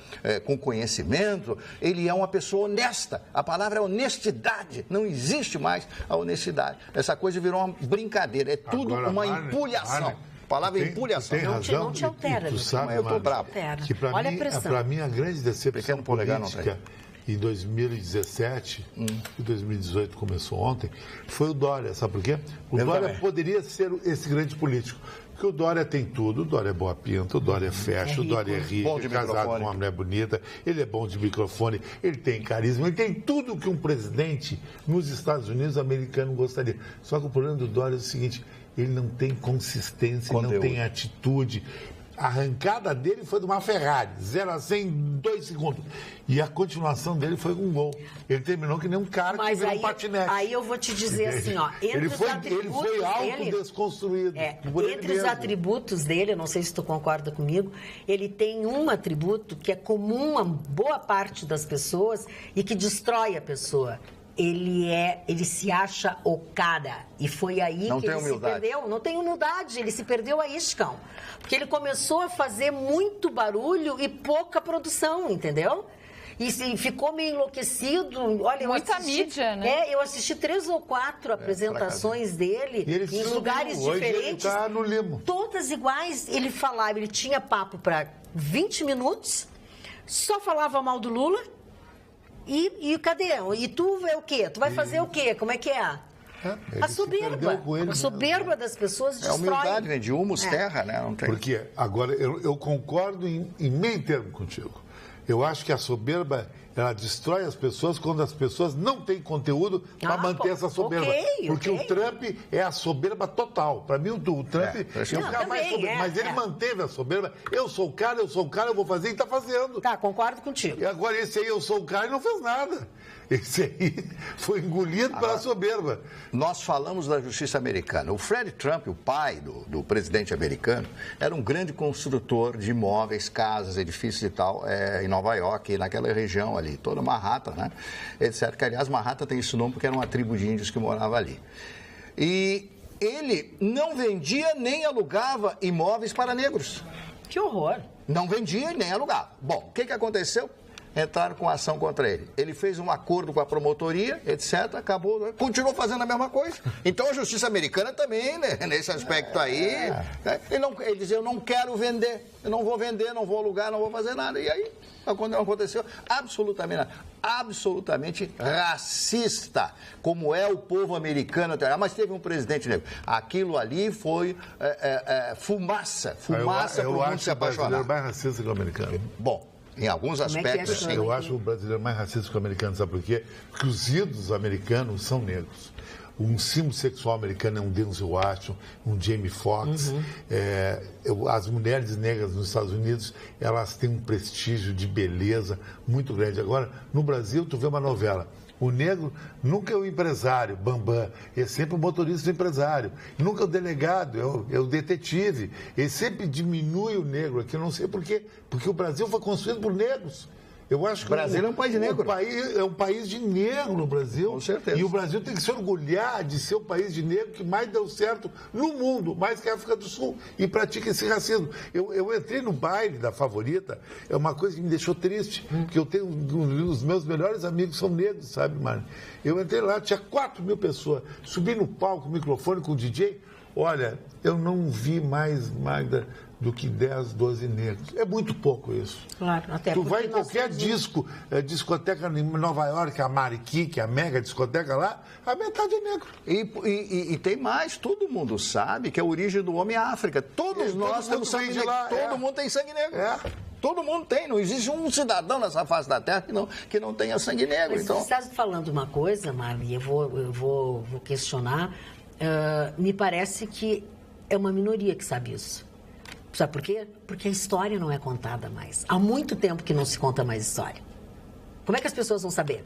com conhecimento, ele é uma pessoa honesta. A palavra é honestidade, não existe mais a honestidade. Essa coisa virou uma brincadeira, é tudo agora, uma empulhação. A palavra empulhação. Não te altera, tu sabe, eu tô bravo. Que para mim a grande decepção política em 2017, e 2018 começou ontem, foi o Dória. Sabe por quê? O Dória poderia ser esse grande político. Porque o Dória tem tudo, o Dória é boa pinta, o Dória é fashion, o Dória é rico, é casado com uma mulher bonita, ele é bom de microfone, ele tem carisma, ele tem tudo que um presidente nos Estados Unidos americano gostaria. Só que o problema do Dória é o seguinte, ele não tem consistência, não tem atitude. A arrancada dele foi de uma Ferrari, 0 a 100 em 2 segundos. E a continuação dele foi com um gol. Ele terminou que nem um cara que virou um patinete. Aí eu vou te dizer assim, ó. Ele foi autodesconstruído. Entre os atributos dele, eu não sei se tu concorda comigo, ele tem um atributo que é comum a boa parte das pessoas e que destrói a pessoa. Ele se acha o cara. E foi aí que ele se perdeu. Não tem humildade, ele se perdeu aí, Chicão. Porque ele começou a fazer muito barulho e pouca produção, entendeu? E ficou meio enlouquecido. Olha, muita mídia, né? Eu assisti 3 ou 4 apresentações dele em lugares diferentes. Ele tá no limo. Todas iguais. Ele falava, ele tinha papo para 20 minutos, só falava mal do Lula. E cadê? E tu é o quê? Tu vai fazer o quê? Como é que é? A soberba das pessoas destrói. É humildade, né? De humus, terra, né? Não tem. Porque agora eu concordo em meio termo contigo. Eu acho que a soberba, ela destrói as pessoas quando as pessoas não têm conteúdo para manter essa soberba. Porque o Trump é a soberba total. Para mim, o Trump é o cara mais soberbo. Mas ele manteve a soberba. Eu sou o cara, eu vou fazer e está fazendo. Tá, concordo contigo. E agora esse aí, eu sou o cara e não fez nada. Esse aí foi engolido pela soberba. Nós falamos da justiça americana. O Fred Trump, o pai do presidente americano, era um grande construtor de imóveis, casas, edifícios e tal, em Nova York, naquela região ali, toda Manhattan, né? Etc. Que, aliás, Manhattan tem esse nome porque era uma tribo de índios que morava ali. E ele não vendia nem alugava imóveis para negros. Que horror! Não vendia e nem alugava. Bom, o que aconteceu? Entraram com ação contra ele. Ele fez um acordo com a promotoria, etc., acabou, continuou fazendo a mesma coisa. Então a justiça americana também, né, nesse aspecto aí, ele dizia, eu não quero vender, eu não vou vender, não vou alugar, não vou fazer nada. E aí, quando aconteceu, absolutamente racista, como é o povo americano. Mas teve um presidente negro. Aquilo ali foi fumaça para o mundo se apaixonar. Eu acho o brasileiro mais racista que o americano. Bom, em alguns aspectos, sim. Eu acho o brasileiro mais racista que o americano, sabe por quê? Porque os ídolos americanos são negros. Um símbolo sexual americano é um Denzel Washington, um Jamie Foxx. As mulheres negras nos Estados Unidos, elas têm um prestígio de beleza muito grande. Agora, no Brasil, tu vê uma novela. O negro nunca é o empresário, bambam, é sempre o motorista do empresário. Nunca é o delegado, é o detetive. Ele sempre diminui o negro aqui, eu não sei por quê. Porque o Brasil foi construído por negros. Eu acho que o Brasil é um país de negro. O país é um país de negro no Brasil. Com certeza. E o Brasil tem que se orgulhar de ser o país de negro que mais deu certo no mundo, mais que a África do Sul, e pratica esse racismo. Eu entrei no baile da Favorita, é uma coisa que me deixou triste, porque eu tenho os meus melhores amigos são negros, sabe, Mari? Eu entrei lá, tinha 4.000 pessoas, subi no palco, microfone com o DJ, olha, eu não vi mais nada do que 10, 12 negros. É muito pouco isso. Claro, até tu vai em qualquer discoteca em Nova York, a Marquee, que é a mega discoteca lá, a metade é negro. E tem mais, todo mundo sabe que a origem do homem é a África. Todos nós temos sangue negro. Todo mundo tem sangue negro. Todo mundo tem, não existe um cidadão nessa face da terra que não tenha sangue negro. Mas então... Você está falando uma coisa, Marli, eu vou questionar. Me parece que é uma minoria que sabe isso. Sabe por quê? Porque a história não é contada mais. Há muito tempo que não se conta mais história. Como é que as pessoas vão saber?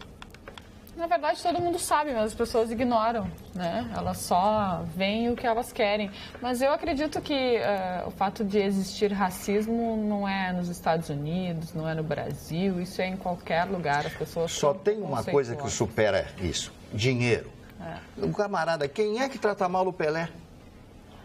Na verdade, todo mundo sabe, mas as pessoas ignoram, né? Elas só veem o que elas querem. Mas eu acredito que o fato de existir racismo não é nos Estados Unidos, não é no Brasil, isso é em qualquer lugar. As pessoas só tem uma coisa que supera isso: dinheiro. Um camarada, quem é que trata mal o Pelé?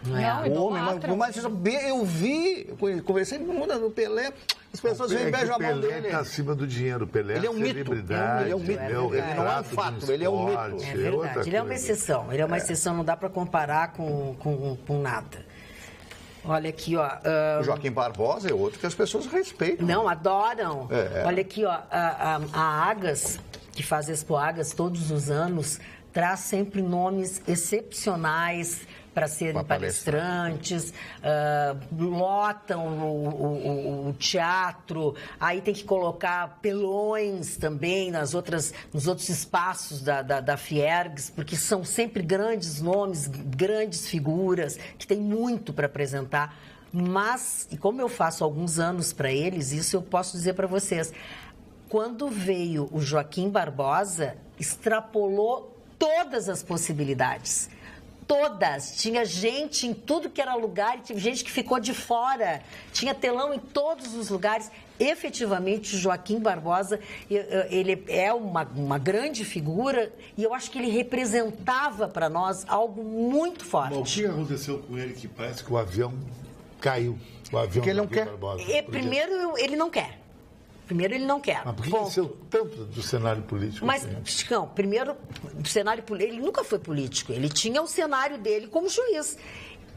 Não é o homem, mas eu vi, conversei com o mundo do Pelé, as pessoas beijam a mão dele. Pelé está acima do dinheiro, Pelé ele é um mito. Ele é um mito. Ele não é um fato, ele é um mito. É verdade, ele é uma exceção. Ele é uma exceção, não dá para comparar com nada. Olha aqui, ó. O Joaquim Barbosa é outro que as pessoas respeitam. Não, adoram. Olha aqui, ó. A Agas, que faz Expo Agas todos os anos, traz sempre nomes excepcionais para serem palestrantes, lotam o teatro, aí tem que colocar pelões também nos outros espaços da Fiergs, porque são sempre grandes nomes, grandes figuras, que tem muito para apresentar. Mas, e como eu faço alguns anos para eles, isso eu posso dizer para vocês, quando veio o Joaquim Barbosa, extrapolou todas as possibilidades. Todas. Tinha gente em tudo que era lugar, tinha gente que ficou de fora. Tinha telão em todos os lugares. Efetivamente, o Joaquim Barbosa, ele é uma grande figura e eu acho que ele representava para nós algo muito forte. O que aconteceu com ele que parece que o avião caiu? O avião porque ele não quer. Barbosa, primeiro, ele não quer. Primeiro, ele não quer. Mas por que ele saiu tanto do cenário político? Mas, Chicão, primeiro, do cenário político, ele nunca foi político. Ele tinha o cenário dele como juiz.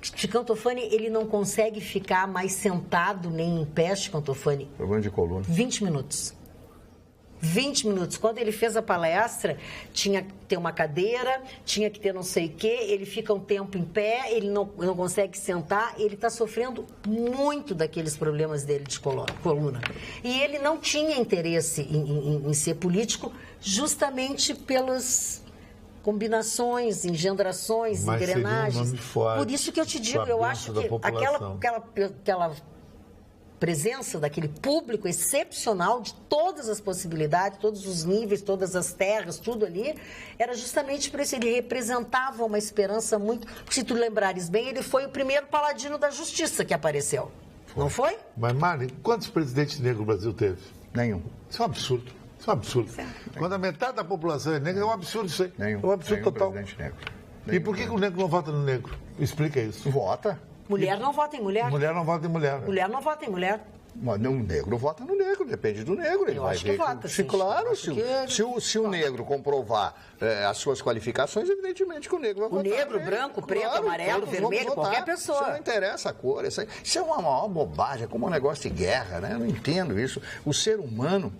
Chicão Tofani, ele não consegue ficar mais sentado nem em pé, Chicão Tofani. Problema de coluna. 20 minutos. 20 minutos. Quando ele fez a palestra, tinha que ter uma cadeira, tinha que ter não sei o quê, ele fica um tempo em pé, ele não consegue sentar, ele está sofrendo muito daqueles problemas dele de coluna. E ele não tinha interesse em ser político justamente pelas combinações, engendrações, mas engrenagens. Seria um nome forte, por isso que eu te digo, eu acho que aquela presença daquele público excepcional de todas as possibilidades, todos os níveis, todas as terras, tudo ali, era justamente por isso. Ele representava uma esperança muito... Se tu lembrares bem, ele foi o primeiro paladino da justiça que apareceu. Não foi? Mas, Mari, quantos presidentes negros o Brasil teve? Nenhum. Isso é um absurdo. Isso é um absurdo. Quando a metade da população é negra, é um absurdo isso aí. Nenhum. É um absurdo total. Negro. E por que o negro não vota no negro? Explica isso. Vota. Mulher não vota em mulher. Mulher não vota em mulher. Mulher não vota em mulher. Mas o negro vota no negro, depende do negro. Ele vai ver. Vota, sim, claro, se o negro comprovar as suas qualificações, evidentemente que o negro vai votar. O negro, branco, preto, amarelo, vermelho, qualquer pessoa. Isso não interessa a cor. Isso é uma maior bobagem, é como um negócio de guerra, né? Eu não entendo isso. O ser humano.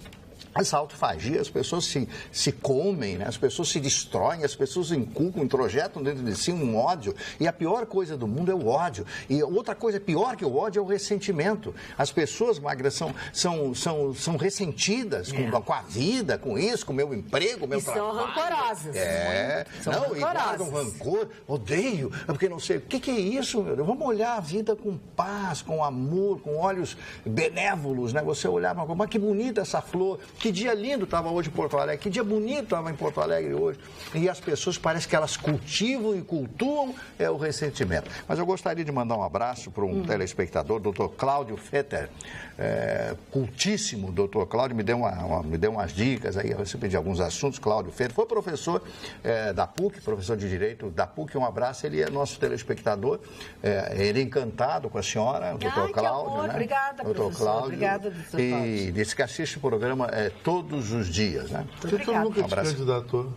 Essa autofagia, as pessoas se comem, né? As pessoas se destroem, as pessoas inculcam, introjetam dentro de si um ódio. E a pior coisa do mundo é o ódio. E outra coisa pior que o ódio é o ressentimento. As pessoas, Magda, são ressentidas com a vida, com isso, com o meu emprego, meu trabalho. São rancorosas. E guardam rancor, odeio, porque não sei. O que é isso, meu Deus? Vamos olhar a vida com paz, com amor, com olhos benévolos, né? Você olhar, mas que bonita essa flor, que dia lindo estava hoje em Porto Alegre, que dia bonito estava em Porto Alegre hoje. E as pessoas parece que elas cultivam e cultuam o ressentimento. Mas eu gostaria de mandar um abraço para um telespectador, Dr. Cláudio Fetter, cultíssimo Dr. Cláudio, me deu umas dicas aí a respeito de alguns assuntos. Cláudio Fetter foi professor da PUC, professor de Direito da PUC. Um abraço, ele é nosso telespectador, ele é encantado com a senhora, o Dr. Cláudio. Né? Obrigada, professor. Cláudio, obrigada, Dr. Cláudio. E disse que assiste o programa todos os dias, né? Por que tu nunca te candidatou?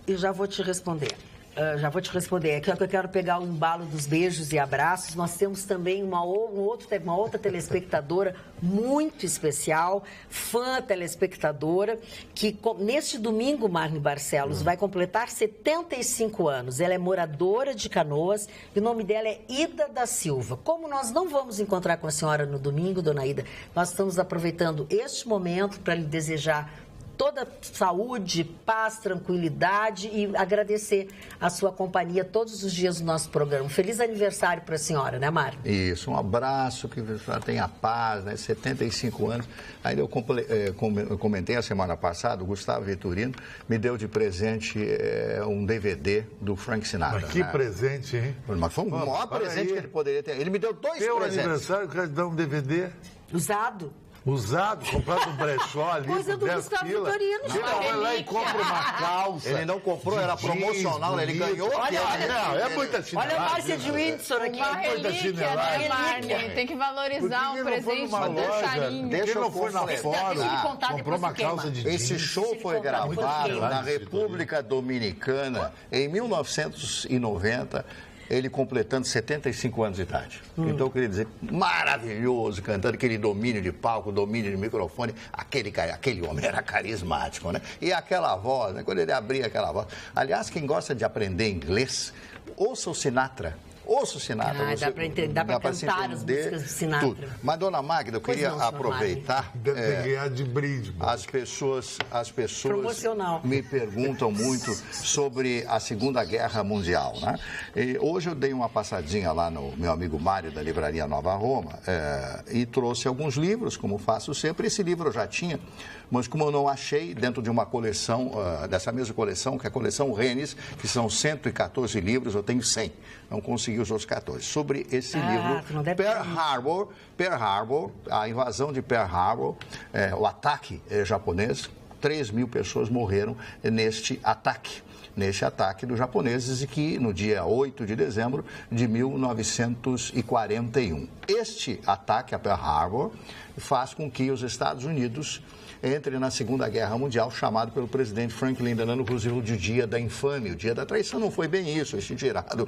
Eu já vou te responder. É que eu quero pegar o embalo dos beijos e abraços. Nós temos também uma outra telespectadora muito especial, fã telespectadora, que neste domingo, Marne Barcelos, vai completar 75 anos. Ela é moradora de Canoas e o nome dela é Ida da Silva. Como nós não vamos encontrar com a senhora no domingo, dona Ida, nós estamos aproveitando este momento para lhe desejar toda saúde, paz, tranquilidade e agradecer a sua companhia todos os dias no nosso programa. Um feliz aniversário para a senhora, né, Mário? Isso, um abraço, que a senhora tenha paz, né? 75 anos. Ainda eu comentei a semana passada, o Gustavo Vitorino me deu de presente um DVD do Frank Sinatra. Mas que presente, hein? Mas foi o maior presente que ele poderia ter. Ele me deu 2 presentes. Meu aniversário, eu quero dar um DVD. Usado, comprado no brechó ali. Coisa do Gustavo Vitorino. Ele vai lá e compra uma calça. Ele não comprou, era promocional, ele ganhou. É muita chinelagem. Olha a Márcia de Windsor aqui. Uma relíquia, né, Marne? Tem que valorizar um presente com carinho. Deixa eu for na fora, comprou uma calça de jeans. Esse show foi gravado na República Dominicana em 1990. Ele completando 75 anos de idade. Então, eu queria dizer, maravilhoso, cantando aquele domínio de palco, domínio de microfone. Aquele homem era carismático, né? E aquela voz, né? Quando ele abria aquela voz. Aliás, quem gosta de aprender inglês, ouça o Sinatra. Dá para cantar as músicas do Sinatra. Tudo. Mas, dona Magda, eu queria aproveitar. Ganhar de brinde. As pessoas me perguntam muito sobre a Segunda Guerra Mundial, né? E hoje eu dei uma passadinha lá no meu amigo Mário, da Livraria Nova Roma, e trouxe alguns livros, como faço sempre. Esse livro eu já tinha, mas como eu não achei dentro de uma coleção, dessa mesma coleção, que é a coleção Rennes, que são 114 livros, eu tenho 100. Não consegui os outros 14. Sobre esse livro, Pearl Harbor, a invasão de Pearl Harbor, o ataque japonês, 3.000 pessoas morreram neste ataque dos japoneses, e que no dia 8 de dezembro de 1941. Este ataque a Pearl Harbor faz com que os Estados Unidos entre na Segunda Guerra Mundial, chamado pelo presidente Franklin Delano Roosevelt de Dia da Infâmia. O Dia da Traição não foi bem isso, eles tinham tirado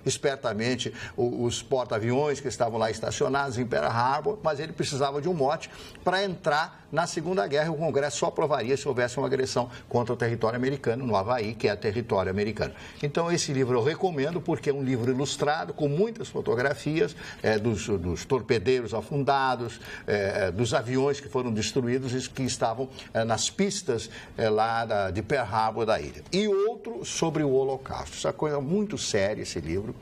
espertamente os porta-aviões que estavam lá estacionados em Pearl Harbor, mas ele precisava de um mote para entrar na Segunda Guerra, e o Congresso só aprovaria se houvesse uma agressão contra o território americano, no Havaí, que é território americano. Então, esse livro eu recomendo, porque é um livro ilustrado, com muitas fotografias dos torpedeiros afundados, dos aviões que foram destruídos e que estavam nas pistas lá de Pearl Harbor da ilha. E outro sobre o Holocausto. Essa coisa muito séria, esse livro,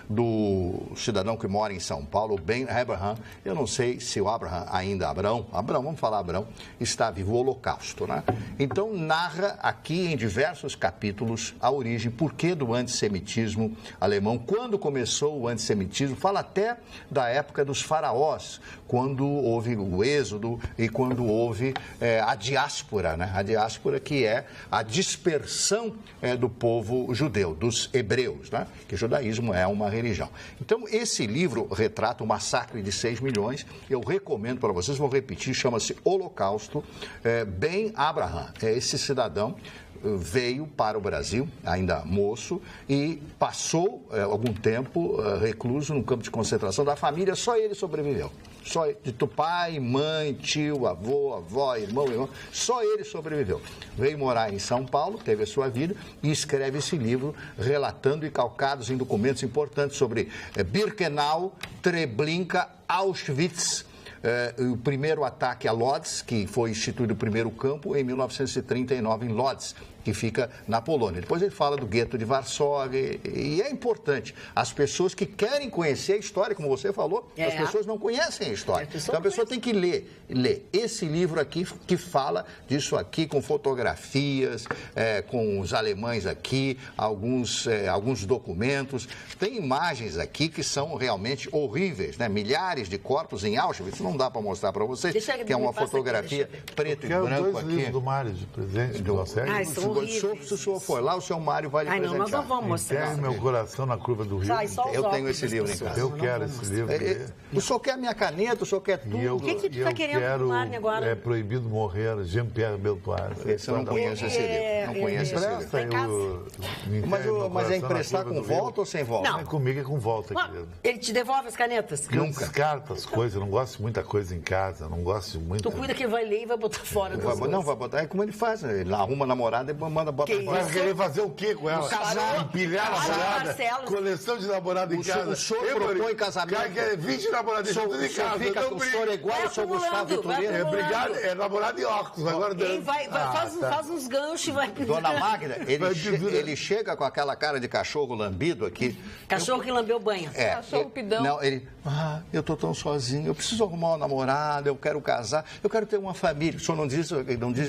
do cidadão que mora em São Paulo, Ben Abraham. Eu não sei se o Abraham ainda, Abrão, vamos falar Abrão, está vivo, o Holocausto, né? Então, narra aqui em diversos capítulos a origem, porquê do antissemitismo alemão, quando começou o antissemitismo, fala até da época dos faraós, quando houve o êxodo e quando houve a diáspora, né? A diáspora, que é a dispersão do povo judeu, dos hebreus, né? Que o judaísmo é uma religião. Então, esse livro retrata o massacre de 6 milhões. Eu recomendo para vocês, vou repetir, chama-se Holocausto. Ben Abraham, esse cidadão veio para o Brasil, ainda moço, e passou algum tempo recluso num campo de concentração da família, só ele sobreviveu. Só de pai, mãe, tio, avô, avó, irmão, só ele sobreviveu. Veio morar em São Paulo, teve a sua vida e escreve esse livro relatando e calcados em documentos importantes sobre Birkenau, Treblinka, Auschwitz, o primeiro ataque a Lodz, que foi instituído o primeiro campo em 1939 em Lodz, que fica na Polônia. Depois ele fala do gueto de Varsóvia, e é importante. As pessoas que querem conhecer a história, como você falou, as pessoas não conhecem a história. Então a pessoa tem que ler esse livro aqui, que fala disso aqui, com fotografias, com os alemães aqui, alguns documentos. Tem imagens aqui que são realmente horríveis, né? Milhares de corpos em Auschwitz, não dá para mostrar para vocês, que é uma fotografia preto e branco aqui. Livros do Mário de presente, do se o senhor for lá, o seu Mário vai lhe presentear. Não, nós não vamos mostrar. Meu coração na curva do Rio. Eu tenho esse livro em casa. Eu quero esse livro. O senhor quer minha caneta, o senhor quer tudo. O que tu está querendo do Mário agora? É Proibido Morrer, Jean-Pierre Beltoise. Esse eu não conheço esse livro. Não conheço esse livro. Mas é emprestar com volta ou sem volta? Não, comigo é com volta, querido. Ele te devolve as canetas? Eu descarto as coisas, eu não gosto de muita coisa em casa, não gosto de muita... Tu cuida que vai ler e vai botar fora das coisas. Não, vai botar, é como ele faz, né? Ele arruma a namorada e manda botar fora. Vai querer fazer o quê com ela? Empilhar a namorada, coleção de namorada em casa. O senhor propõe casamento. Quer 20 namoradas tudo em casa. O senhor é igual o senhor Gustavo Vitorino. É namorado de óculos. Agora faz uns ganchos e vai... Dona Magda, ele chega com aquela cara de cachorro lambido aqui. Cachorro que lambeu banha. Cachorro pidão. Não, eu tô tão sozinho, eu preciso arrumar uma namorada, eu quero casar, eu quero ter uma família. O senhor não diz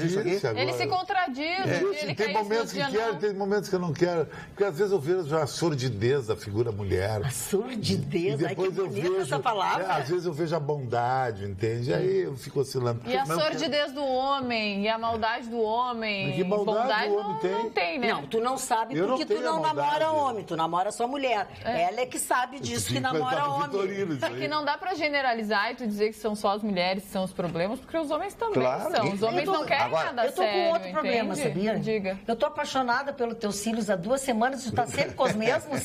isso aqui? Ele se contradiz. Tem momentos que quero, tem momentos que eu não quero. Porque às vezes eu vejo a sordidez da figura mulher. A sordidez? Ai, que bonita essa palavra. Às vezes eu vejo a bondade, entende? Aí eu fico oscilando. E a sordidez do homem, e a maldade do homem. Mas que bondade o homem tem? Não tem, né? Não, tu não sabe porque tu não namora homem, tu namora só mulher. Ela é que sabe disso, que namora homem. Porque não dá pra generalizar e tu dizer que são só as mulheres que são os problemas, porque os homens também são. Os homens não querem nada sério. Eu tô com outro problema, sabia? Diga. Eu tô apaixonada pelos teus cílios há 2 semanas, tu tá sempre com os mesmos.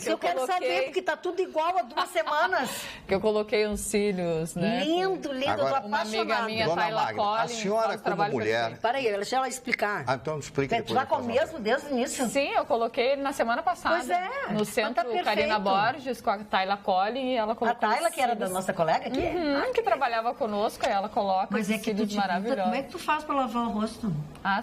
Que eu quero saber, porque tá tudo igual há 2 semanas. Que eu coloquei uns cílios, né? Lindo, lindo, eu tô apaixonada. Uma amiga minha, Dona Tayla Magda, Collin, a senhora como mulher... Peraí, deixa ela explicar. Então explica depois. Tu tá com o mesmo desde o início? Sim, eu coloquei ele na semana passada. Pois é. No centro Tá Karina Borges, com a Tayla Collin, e ela colocou. A Tayla, que era da nossa colega aqui? Que trabalhava conosco, e ela coloca. Mas é que tu maravilhosos. Como é que tu faz pra lavar o rosto?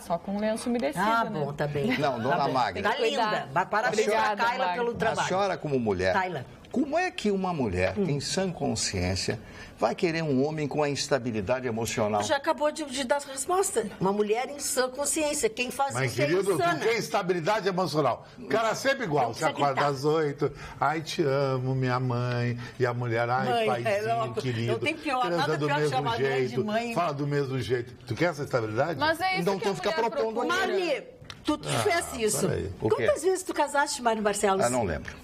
Só com lenço umedecido. Bom, tá bem. Não, Dona Magda. Tá linda. Parabéns a Tayla pelo trabalho. A senhora como mulher... Tayla. Como é que uma mulher, em sã consciência, vai querer um homem com a instabilidade emocional? Já acabou de dar a resposta. Uma mulher em sã consciência. Quem faz isso é insana. Mas, querido, tu tem instabilidade emocional. O cara é sempre igual. Você acorda às 8, ai, te amo, minha mãe. E a mulher, ai, paizinho, querido. Não tem pior, nada do pior mesmo jeito, de mãe. Fala do mesmo jeito. Tu quer essa estabilidade? Mas é isso então que a fica propondo. Mari, tu fez isso. Quantas vezes tu casaste, Mário Barcelos? Não lembro.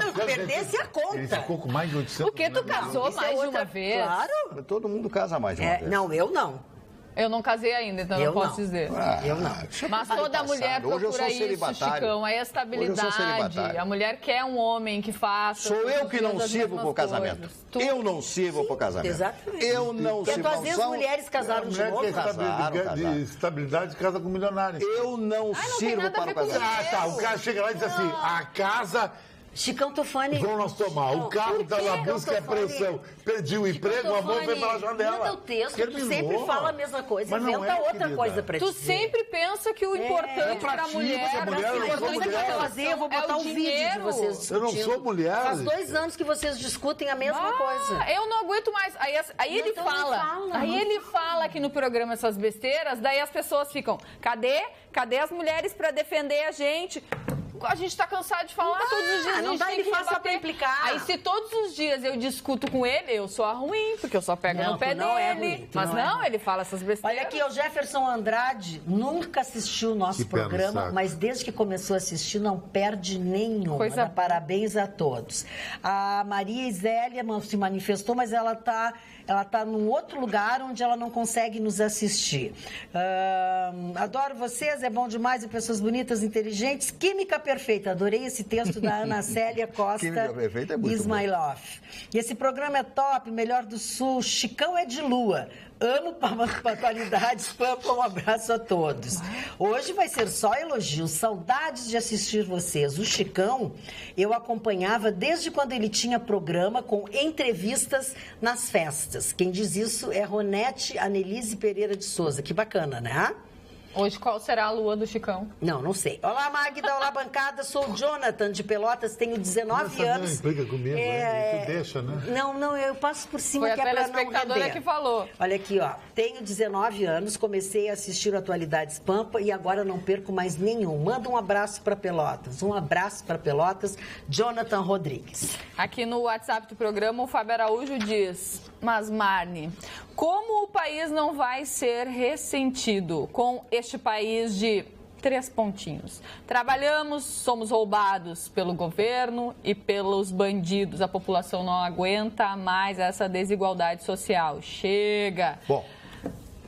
Não perdesse a conta. Ele ficou com mais de 800. Porque tu casou mais de uma vez? Claro. Todo mundo casa mais de uma vez. Não, eu não. Eu não casei ainda, então não posso dizer. Eu não. Mas toda mulher procura isso, Chicão, a estabilidade. A mulher quer um homem que faça... Sou eu que não sirvo pro casamento. Eu não sirvo pro casamento. Exatamente. Eu não sirvo. Porque às vezes mulheres casaram de novo. De estabilidade casa com milionário. Eu não sirvo para o casamento. O cara chega lá e diz assim, a casa... Chicão Tufani. Vão nós tomar. O carro tá na busca, é pressão. Perdi o emprego, o amor foi pela janela. Manda o texto, tu sempre fala a mesma coisa. Mas inventa outra coisa pra ti. Tu sempre pensa que o importante pra mulher... O importante que eu vou fazer, eu vou botar um vídeo de vocês discutindo. Eu não sou mulher. Faz 2 anos que vocês discutem a mesma coisa. Eu não aguento mais. Aí ele fala. Aí ele fala aqui no programa essas besteiras, daí as pessoas ficam, cadê as mulheres pra defender a gente? A gente tá cansado de falar todos os dias. Não dá ele fácil pra implicar. Aí se todos os dias eu discuto com ele, eu sou a ruim, porque eu só pego no pé dele. Mas não, ele fala essas besteiras. Olha aqui, o Jefferson Andrade nunca assistiu o nosso programa, mas desde que começou a assistir não perde nenhuma. Parabéns a todos. A Maria Isélia se manifestou, mas ela tá num outro lugar onde ela não consegue nos assistir. Adoro vocês, é bom demais, e pessoas bonitas, inteligentes. Química Perfeita, adorei esse texto da Ana Célia Costa Ismailov. E esse programa é top, melhor do Sul, Chicão é de lua. Amo Atualidades Pampa, um abraço a todos. Hoje vai ser só elogios, saudades de assistir vocês. O Chicão, eu acompanhava desde quando ele tinha programa com entrevistas nas festas. Quem diz isso é Ronete Anelise Pereira de Souza. Que bacana, né? Hoje, qual será a lua do Chicão? Não sei. Olá, Magda, olá, bancada. Sou o Jonathan, de Pelotas, tenho 19 anos. Não implica comigo, né? Tu deixa, né? Não, eu passo por cima. Foi que a é pra não telespectadora render. que falou. Olha aqui, ó. Tenho 19 anos, comecei a assistir o Atualidades Pampa e agora não perco mais nenhum. Manda um abraço para Pelotas. Um abraço para Pelotas, Jonathan Rodrigues. Aqui no WhatsApp do programa, o Fábio Araújo diz: mas, Marne, como o país não vai ser ressentido com este país de 3 pontinhos? Trabalhamos, somos roubados pelo governo e pelos bandidos. A população não aguenta mais essa desigualdade social. Chega! Bom,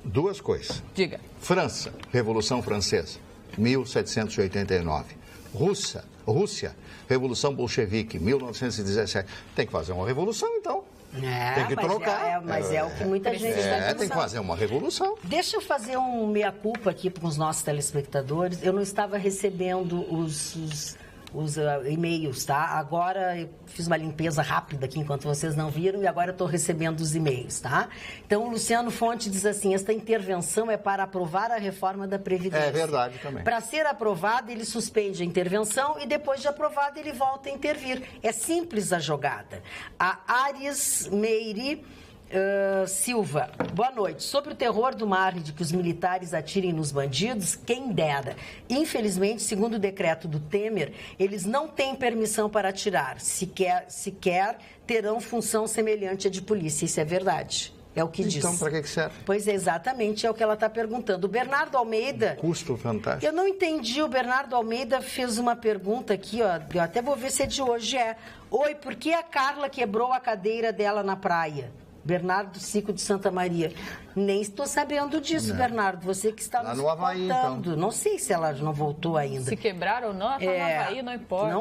2 coisas. Diga. França, Revolução Francesa, 1789. Rússia, Revolução Bolchevique, 1917. Tem que fazer uma revolução, então. Tem que trocar. Mas é o que muita gente está pensando. Tem que fazer uma revolução. Deixa eu fazer um meia-culpa aqui para os nossos telespectadores. Eu não estava recebendo os e-mails, tá? Agora eu fiz uma limpeza rápida aqui enquanto vocês não viram e agora eu estou recebendo os e-mails, tá? Então, o Luciano Fonte diz assim: esta intervenção é para aprovar a reforma da Previdência. É verdade também. Para ser aprovada, ele suspende a intervenção e depois de aprovada ele volta a intervir. É simples a jogada. A Ares Meire Silva, boa noite. Sobre o terror do Marne de que os militares atirem nos bandidos, quem dera. Infelizmente, segundo o decreto do Temer, eles não têm permissão para atirar. Sequer terão função semelhante à de polícia. Isso é verdade. É o que diz. Então, para que serve? Pois é, exatamente, é o que ela está perguntando. O Bernardo Almeida... Custo fantástico. Eu não entendi, o Bernardo Almeida fez uma pergunta aqui, ó, eu até vou ver se é de hoje, Oi, por que a Carla quebrou a cadeira dela na praia? Bernardo Cico de Santa Maria. Nem estou sabendo disso, não. Bernardo. Você que está lá nos no Havaí, contando. Então. Não sei se ela não voltou ainda. Se quebraram ou não, ela está no Havaí, não importa.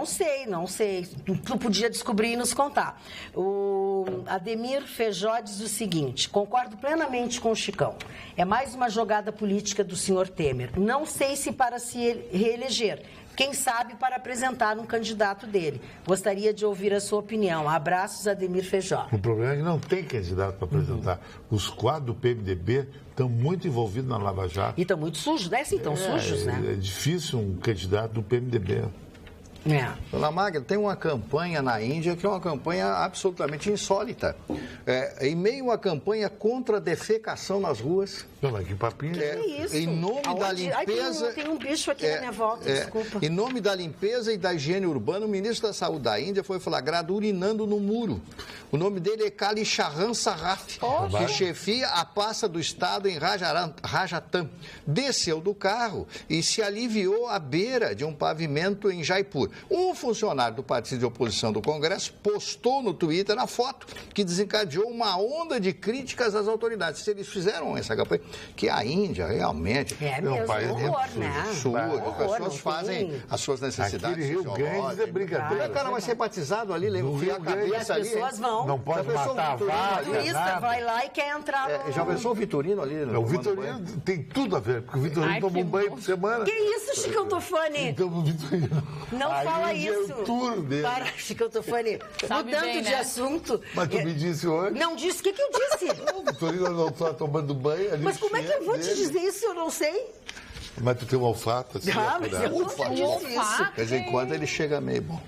Não sei. Tu podia descobrir e nos contar. O Ademir Feijó diz o seguinte: concordo plenamente com o Chicão. É mais uma jogada política do senhor Temer. Não sei se para se reeleger. Quem sabe para apresentar um candidato dele. Gostaria de ouvir a sua opinião. Abraços, Ademir Feijó. O problema é que não tem candidato para apresentar. Os quadros do PMDB estão muito envolvidos na Lava Jato. E estão muito sujos, né? Sim, estão sujos, né? É difícil um candidato do PMDB. Dona Magda, tem uma campanha na Índia que é uma campanha absolutamente insólita. Em meio à campanha contra a defecação nas ruas. Não, mas que papinho é isso? Em nome da limpeza... Tem um bicho aqui na minha volta, desculpa. Em nome da limpeza e da higiene urbana, o ministro da Saúde da Índia foi flagrado urinando no muro. O nome dele é Kalisharan Sarraf, que chefia a pasta do estado em Rajasthan. Desceu do carro e se aliviou à beira de um pavimento em Jaipur. Um funcionário do partido de oposição do Congresso postou no Twitter a foto que desencadeou uma onda de críticas às autoridades. Se eles fizeram essa campanha, que a Índia realmente é um país absurdo. As pessoas fazem as suas necessidades. Rio Grande é brincadeira. O cara vai ser batizado ali, enfia a cabeça ali. As pessoas vão. Não pode matar a vaca, o turista vai lá e quer entrar já pensou o Vitorino ali? O Vitorino tem tudo a ver, porque o Vitorino toma um banho por semana. Que isso, Chicão Tofani? Então, o Vitorino... Não fala isso. É o turno dele. Para, Chicão Tofani. Mudando de assunto... Mas tu me disse hoje... Não disse, o que eu disse? O Vitorino não está tomando banho ali. Mas como é que eu vou te dizer isso? Eu não sei. Mas tu tem um olfato assim. Mas eu não disse isso. De vez em quando ele chega meio bom.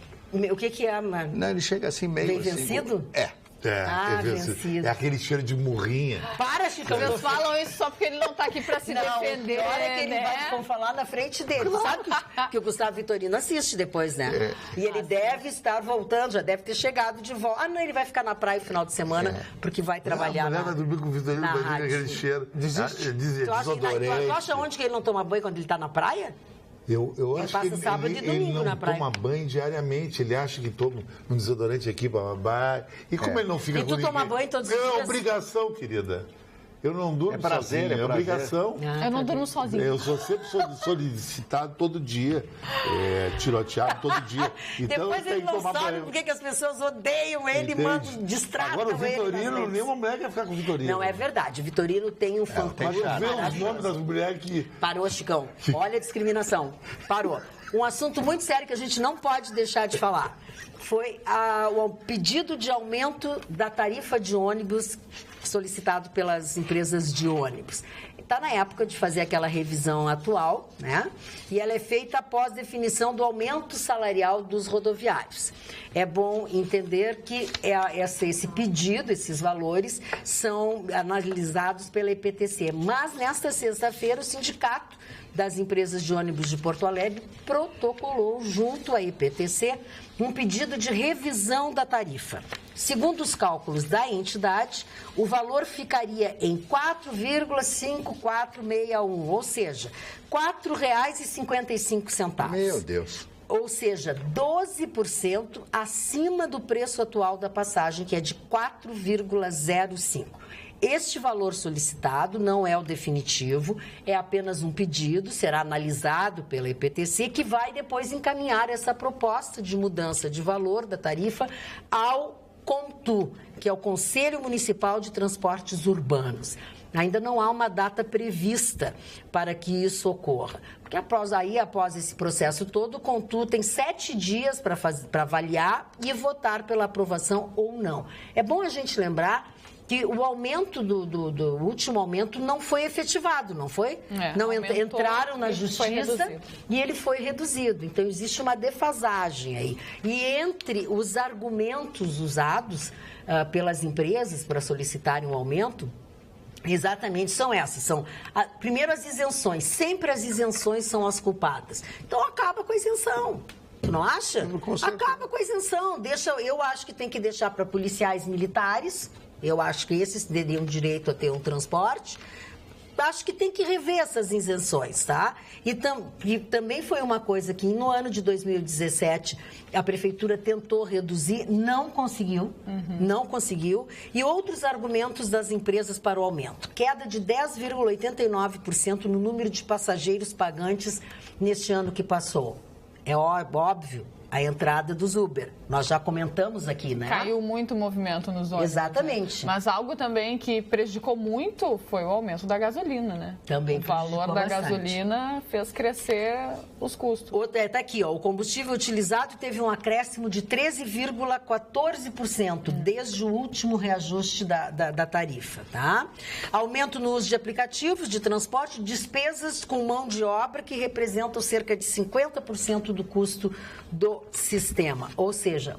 O que é, mano? Não, ele chega assim meio... Bem vencido? É. É aquele cheiro de murrinha. Para, Chicão. Eles falam isso só porque ele não está aqui para se defender. Olha que ele vão falar na frente dele. Sabe que o Gustavo Vitorino assiste depois, né? E ele deve estar voltando, já deve ter chegado de volta. Ah, não, ele vai ficar na praia no final de semana, porque vai trabalhar a mulher vai dormir com o Vitorino, vai ver aquele cheiro. Tu acha onde que ele não toma banho quando ele está na praia? Eu acho que ele não toma banho diariamente. Ele acha que toma um desodorante aqui, babá. E como ele não fica com ninguém... E tu toma banho todos os dias? É obrigação, querida. Eu não durmo sozinho, é obrigação. Eu não durmo sozinho. Eu sou sempre solicitado todo dia, tiroteado todo dia. Então, depois ele não sabe por que as pessoas odeiam ele e mandam, distratam ele. Agora o Vitorino, nenhuma mulher quer ficar com o Vitorino. Não, é verdade. O Vitorino tem um fã-clube. Mas eu vejo os nomes das mulheres que... Parou, Chicão. Olha a discriminação. Parou. Um assunto muito sério que a gente não pode deixar de falar. Foi o pedido de aumento da tarifa de ônibus solicitado pelas empresas de ônibus. Está na época de fazer aquela revisão atual, né? E ela é feita após definição do aumento salarial dos rodoviários. É bom entender que esse pedido, esses valores, são analisados pela IPTC. Mas, nesta sexta-feira, o Sindicato das Empresas de Ônibus de Porto Alegre protocolou, junto à IPTC, um pedido de revisão da tarifa. Segundo os cálculos da entidade, o valor ficaria em 4,5461, ou seja, R$ 4,55. Meu Deus. Ou seja, 12% acima do preço atual da passagem, que é de 4,05. Este valor solicitado não é o definitivo, é apenas um pedido, será analisado pela IPTC, que vai depois encaminhar essa proposta de mudança de valor da tarifa ao CONTU, que é o Conselho Municipal de Transportes Urbanos. Ainda não há uma data prevista para que isso ocorra. Porque após esse processo todo, o CONTU tem 7 dias para avaliar e votar pela aprovação ou não. É bom a gente lembrar que o aumento do último aumento não foi efetivado, não foi? Não entraram na justiça e ele foi reduzido. Então, existe uma defasagem aí. E entre os argumentos usados pelas empresas para solicitarem um aumento, exatamente são essas. Primeiro, as isenções. Sempre as isenções são as culpadas. Então, acaba com a isenção. Tu não acha? Acaba com a isenção. Eu acho que tem que deixar para policiais militares. Eu acho que esses teriam direito a ter um transporte. Acho que tem que rever essas isenções, tá? E também foi uma coisa que no ano de 2017 a prefeitura tentou reduzir, não conseguiu, não conseguiu. E outros argumentos das empresas para o aumento. Queda de 10,89% no número de passageiros pagantes neste ano que passou. É óbvio. A entrada dos Uber. Nós já comentamos aqui, né? Caiu muito o movimento nos ônibus. Exatamente. Né? Mas algo também que prejudicou muito foi o aumento da gasolina, né? Também o valor da gasolina fez crescer os custos. Está aqui, ó, o combustível utilizado teve um acréscimo de 13,14% desde o último reajuste da tarifa, tá? Aumento no uso de aplicativos de transporte, despesas com mão de obra que representam cerca de 50% do custo do sistema. Ou seja,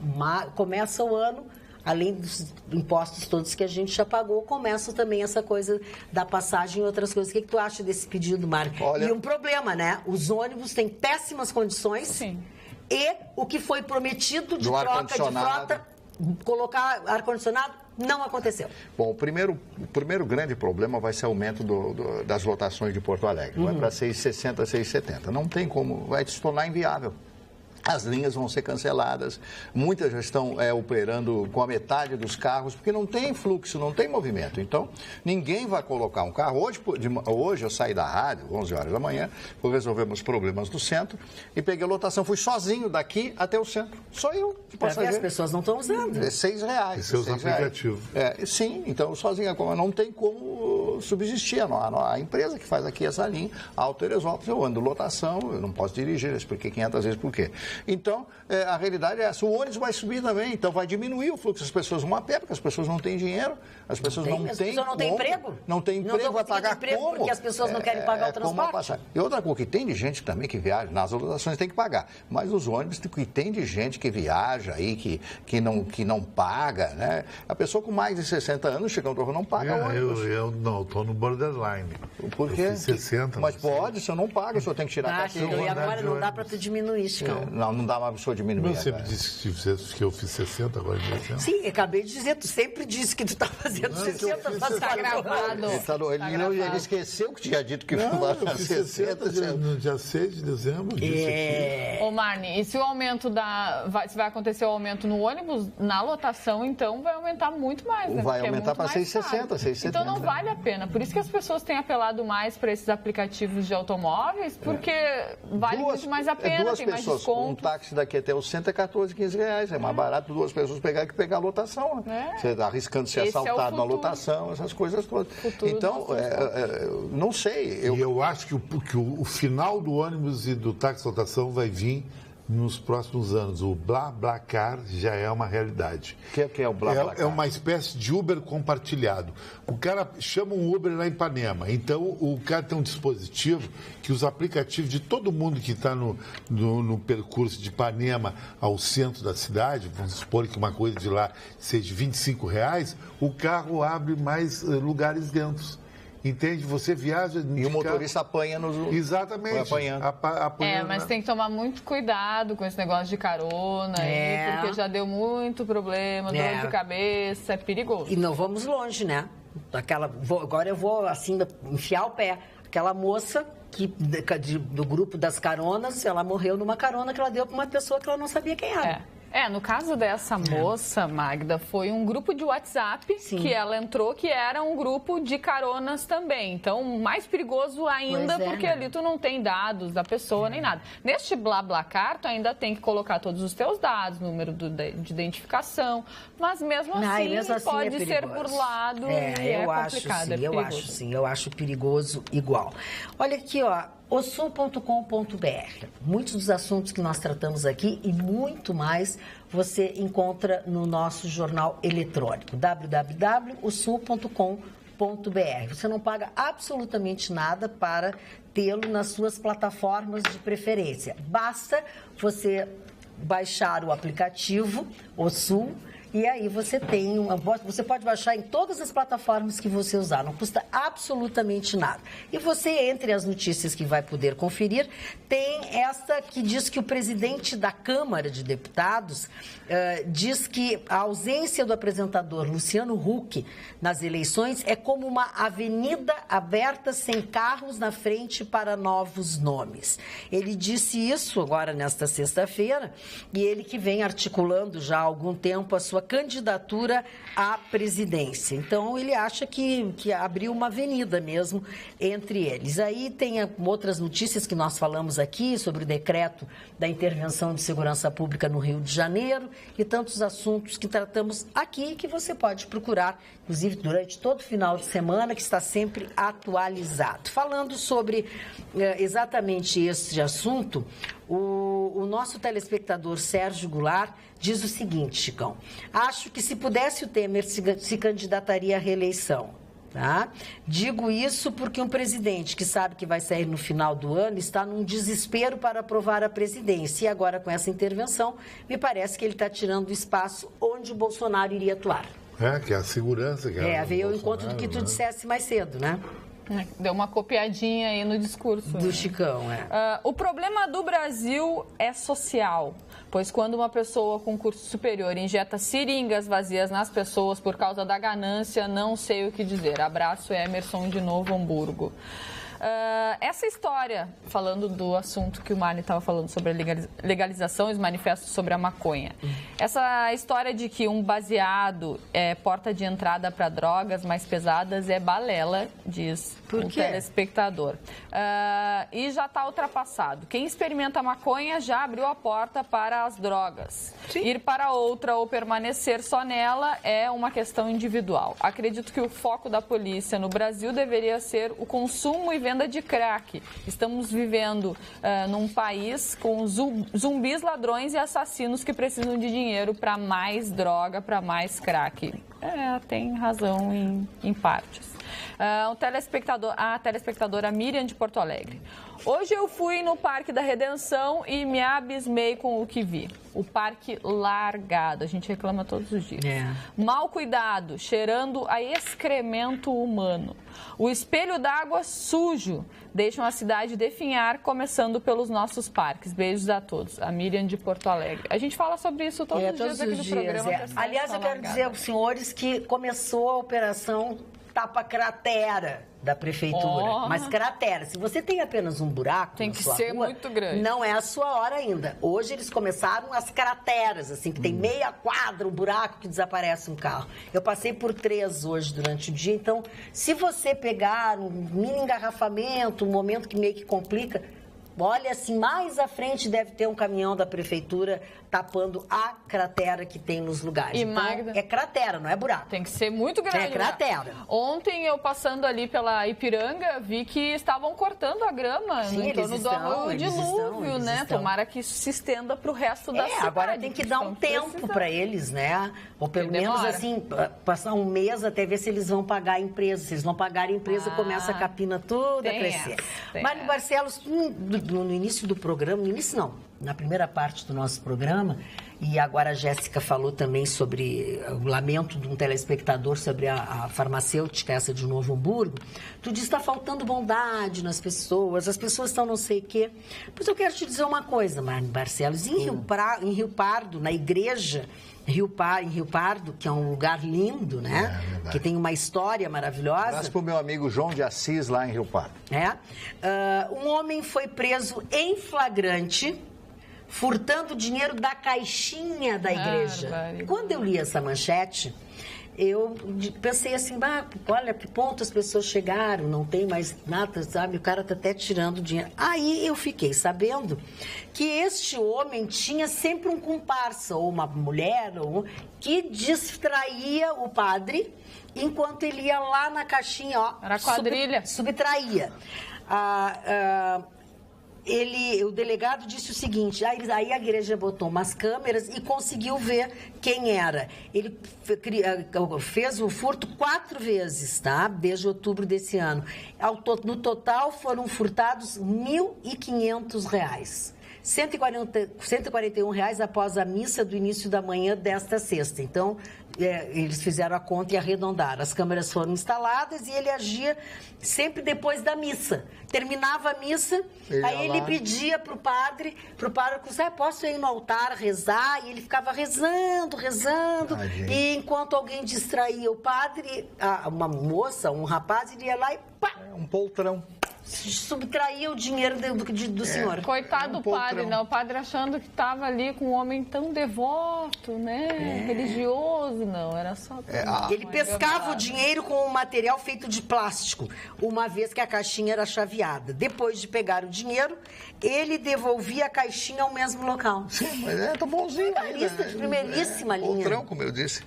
começa o ano, além dos impostos todos que a gente já pagou, começa também essa coisa da passagem e outras coisas. O que tu acha desse pedido, Marco? Olha... E um problema, né? Os ônibus têm péssimas condições. Sim. E o que foi prometido de troca de frota, colocar ar-condicionado, não aconteceu. Bom, o primeiro grande problema vai ser o aumento das lotações de Porto Alegre. Vai para 6,60, 6,70. Não tem como, vai se tornar inviável. As linhas vão ser canceladas, muitas já estão operando com a metade dos carros, porque não tem fluxo, não tem movimento. Então, ninguém vai colocar um carro. Hoje eu saí da rádio, 11 horas da manhã, fui resolver meus problemas do centro e peguei a lotação. Fui sozinho daqui até o centro. Só eu, de passageiro. As pessoas não estão usando. R$6. Esse é o aplicativo. Sim, então sozinho, não tem como subsistir. A empresa que faz aqui essa linha, Alto Teresópolis, eu ando lotação, eu não posso dirigir, eu expliquei 500 vezes por quê. Então, a realidade é essa. O ônibus vai subir também, então vai diminuir o fluxo. As pessoas vão a pé, porque as pessoas não têm dinheiro, as pessoas não têm emprego. Não tem emprego, vai pagar como? Porque as pessoas não querem pagar o transporte. E outra coisa, que tem de gente também que viaja, nas lotações tem que pagar. Mas os ônibus, que tem de gente que viaja aí, que não paga, né? A pessoa com mais de 60 anos, chega não paga ônibus. Eu não, estou no borderline. Por quê? 60, mas pode, você não paga, o senhor tem que tirar a carteira. E agora não dá para tu diminuir, Chicão. Não dá mais para o senhor diminuir. Você sempre disse que eu fiz 60, agora 60. Sim, acabei de dizer, tu sempre disse que tu está fazendo 60. Está gravado. Ele esqueceu que tinha dito que vai fazer 60 no dia 6 de dezembro. Ô, Marne, e se o aumento se vai acontecer o aumento no ônibus, na lotação, então vai aumentar muito mais, né? Vai aumentar para 6,60, 6,70. Então não vale a pena. pena. Por isso que as pessoas têm apelado mais para esses aplicativos de automóveis, porque vale muito mais a pena, tem mais desconto. Um táxi daqui até o centro é 14, 15 reais. É mais barato 2 pessoas pegar que pegar a lotação. Você está arriscando ser assaltado na lotação, essas coisas todas. Então, não sei. E eu acho que o final do ônibus e do táxi lotação vai vir nos próximos anos. O BlaBlaCar já é uma realidade. O que é o BlaBlaCar? É uma espécie de Uber compartilhado. O cara chama um Uber lá em Ipanema. Então, o cara tem um dispositivo que os aplicativos de todo mundo que está no percurso de Ipanema ao centro da cidade, vamos supor que uma coisa de lá seja R$25, o carro abre mais lugares dentro. Entende? Você viaja... E o motorista apanha nos... Exatamente. Apanhando. Mas tem que tomar muito cuidado com esse negócio de carona, aí, porque já deu muito problema, dor de cabeça, é perigoso. E não vamos longe, né? Agora eu vou, assim, enfiar o pé. Aquela moça do grupo das caronas, ela morreu numa carona que ela deu para uma pessoa que ela não sabia quem era. No caso dessa moça, Magda, foi um grupo de WhatsApp que ela entrou, que era um grupo de caronas também. Então, mais perigoso ainda, porque ali tu não tem dados da pessoa nem nada. Neste BlaBlaCar, tu ainda tem que colocar todos os teus dados, número de identificação, mas mesmo assim pode ser burlado e é complicado, é perigoso. Eu acho perigoso igual. Olha aqui, osul.com.br. Muitos dos assuntos que nós tratamos aqui e muito mais você encontra no nosso jornal eletrônico, www.osul.com.br. Você não paga absolutamente nada para tê-lo nas suas plataformas de preferência. Basta você baixar o aplicativo Osul. E aí você você pode baixar em todas as plataformas que você usar, não custa absolutamente nada. E você, entre as notícias que vai poder conferir, tem essa que diz que o presidente da Câmara de Deputados diz que a ausência do apresentador Luciano Huck nas eleições é como uma avenida aberta sem carros na frente para novos nomes. Ele disse isso agora nesta sexta-feira e ele que vem articulando já há algum tempo a sua candidatura à presidência. Então, ele acha que abriu uma avenida mesmo entre eles. Aí tem outras notícias que nós falamos aqui sobre o decreto da intervenção de segurança pública no Rio de Janeiro e tantos assuntos que tratamos aqui que você pode procurar, inclusive durante todo o final de semana, que está sempre atualizado. Falando sobre exatamente esse assunto, o nosso telespectador Sérgio Goulart diz o seguinte, Chicão: acho que se pudesse o Temer se candidataria à reeleição. Tá? Digo isso porque um presidente que sabe que vai sair no final do ano está num desespero para aprovar a presidência. E agora, com essa intervenção, me parece que ele está tirando o espaço onde o Bolsonaro iria atuar. Que é a segurança. Veio ao encontro do que tu dissesse mais cedo, né? Deu uma copiadinha aí no discurso. Do Chicão, O problema do Brasil é social, pois quando uma pessoa com curso superior injeta seringas vazias nas pessoas por causa da ganância, não sei o que dizer. Abraço, Emerson de Novo Hamburgo. Essa história, falando do assunto que o Mali estava falando sobre a legalização e os manifestos sobre a maconha. Essa história de que um baseado é porta de entrada para drogas mais pesadas é balela, diz o telespectador. E já está ultrapassado. Quem experimenta maconha já abriu a porta para as drogas. Sim. Ir para outra ou permanecer só nela é uma questão individual. Acredito que o foco da polícia no Brasil deveria ser o consumo e venda de crack. Estamos vivendo num país com zumbis, ladrões e assassinos que precisam de dinheiro para mais droga, para mais crack. Tem razão em partes. A telespectadora Miriam de Porto Alegre. Hoje eu fui no Parque da Redenção e me abismei com o que vi. O parque largado, a gente reclama todos os dias. Mal cuidado, cheirando a excremento humano. O espelho d'água sujo deixam a cidade definhar, começando pelos nossos parques. Beijos a todos. A Miriam de Porto Alegre. A gente fala sobre isso todos os dias aqui no programa. Aliás, eu quero dizer aos senhores que começou a operação tapa cratera da prefeitura. Mas cratera. Se você tem apenas um buraco tem na que sua ser rua, muito grande. Não é a sua hora ainda. Hoje eles começaram as crateras, assim, que tem meia quadra, um buraco que desaparece um carro. Eu passei por 3 hoje durante o dia. Então, se você pegar um mini engarrafamento, um momento que meio que complica, olha, assim, mais à frente deve ter um caminhão da prefeitura tapando a cratera que tem nos lugares. E então, Magda, é cratera, não é buraco. Tem que ser muito grande. É cratera. Ontem, eu passando ali pela Ipiranga, vi que estavam cortando a grama no entorno do Arroio Dilúvio, né? Tomara que isso se estenda para o resto da cidade. Agora tem que dar um tempo para eles, né? Ou pelo menos, assim, passar um mês até ver se eles vão pagar a empresa. Se eles não pagarem a empresa, começa a capina toda a crescer. Mário Barcelos, no início do programa, no início não, na primeira parte do nosso programa, e agora a Jéssica falou também sobre o lamento de um telespectador sobre a farmacêutica, essa de Novo Hamburgo. Tu diz que está faltando bondade nas pessoas, as pessoas estão não sei o quê. Pois eu quero te dizer uma coisa, Mário Barcelos, em Rio Pardo, na igreja em Rio Pardo, que é um lugar lindo, né? Que tem uma história maravilhosa. Abraço para o meu amigo João de Assis, lá em Rio Pardo. Um homem foi preso em flagrante, furtando dinheiro da caixinha da igreja. Quando eu li essa manchete, eu pensei assim, olha que ponto as pessoas chegaram, não tem mais nada, sabe? O cara tá até tirando dinheiro. Aí eu fiquei sabendo que este homem tinha sempre um comparsa, ou uma mulher, que distraía o padre enquanto ele ia lá na caixinha, Era quadrilha. Subtraía. O delegado disse o seguinte, aí a igreja botou umas câmeras e conseguiu ver quem era. Ele fez o furto 4 vezes, tá? Desde outubro desse ano. No total foram furtados R$ 1.500. R$ 141 após a missa do início da manhã desta sexta. Então, eles fizeram a conta e arredondaram. As câmeras foram instaladas e ele agia sempre depois da missa. Terminava a missa, ele pedia para o padre, posso ir no altar rezar? E ele ficava rezando. E enquanto alguém distraía o padre, uma moça, um rapaz, ele ia lá e pá! Um poltrão. Subtraía o dinheiro do senhor. Coitado do padre, né? O padre achando que estava ali com um homem tão devoto, né? Religioso, não, era só... Ele pescava o dinheiro com um material feito de plástico, uma vez que a caixinha era chaveada. Depois de pegar o dinheiro, ele devolvia a caixinha ao mesmo local. Sim, mas tá bonzinho. Vigarista de primeiríssima linha. Poltrão, como eu disse.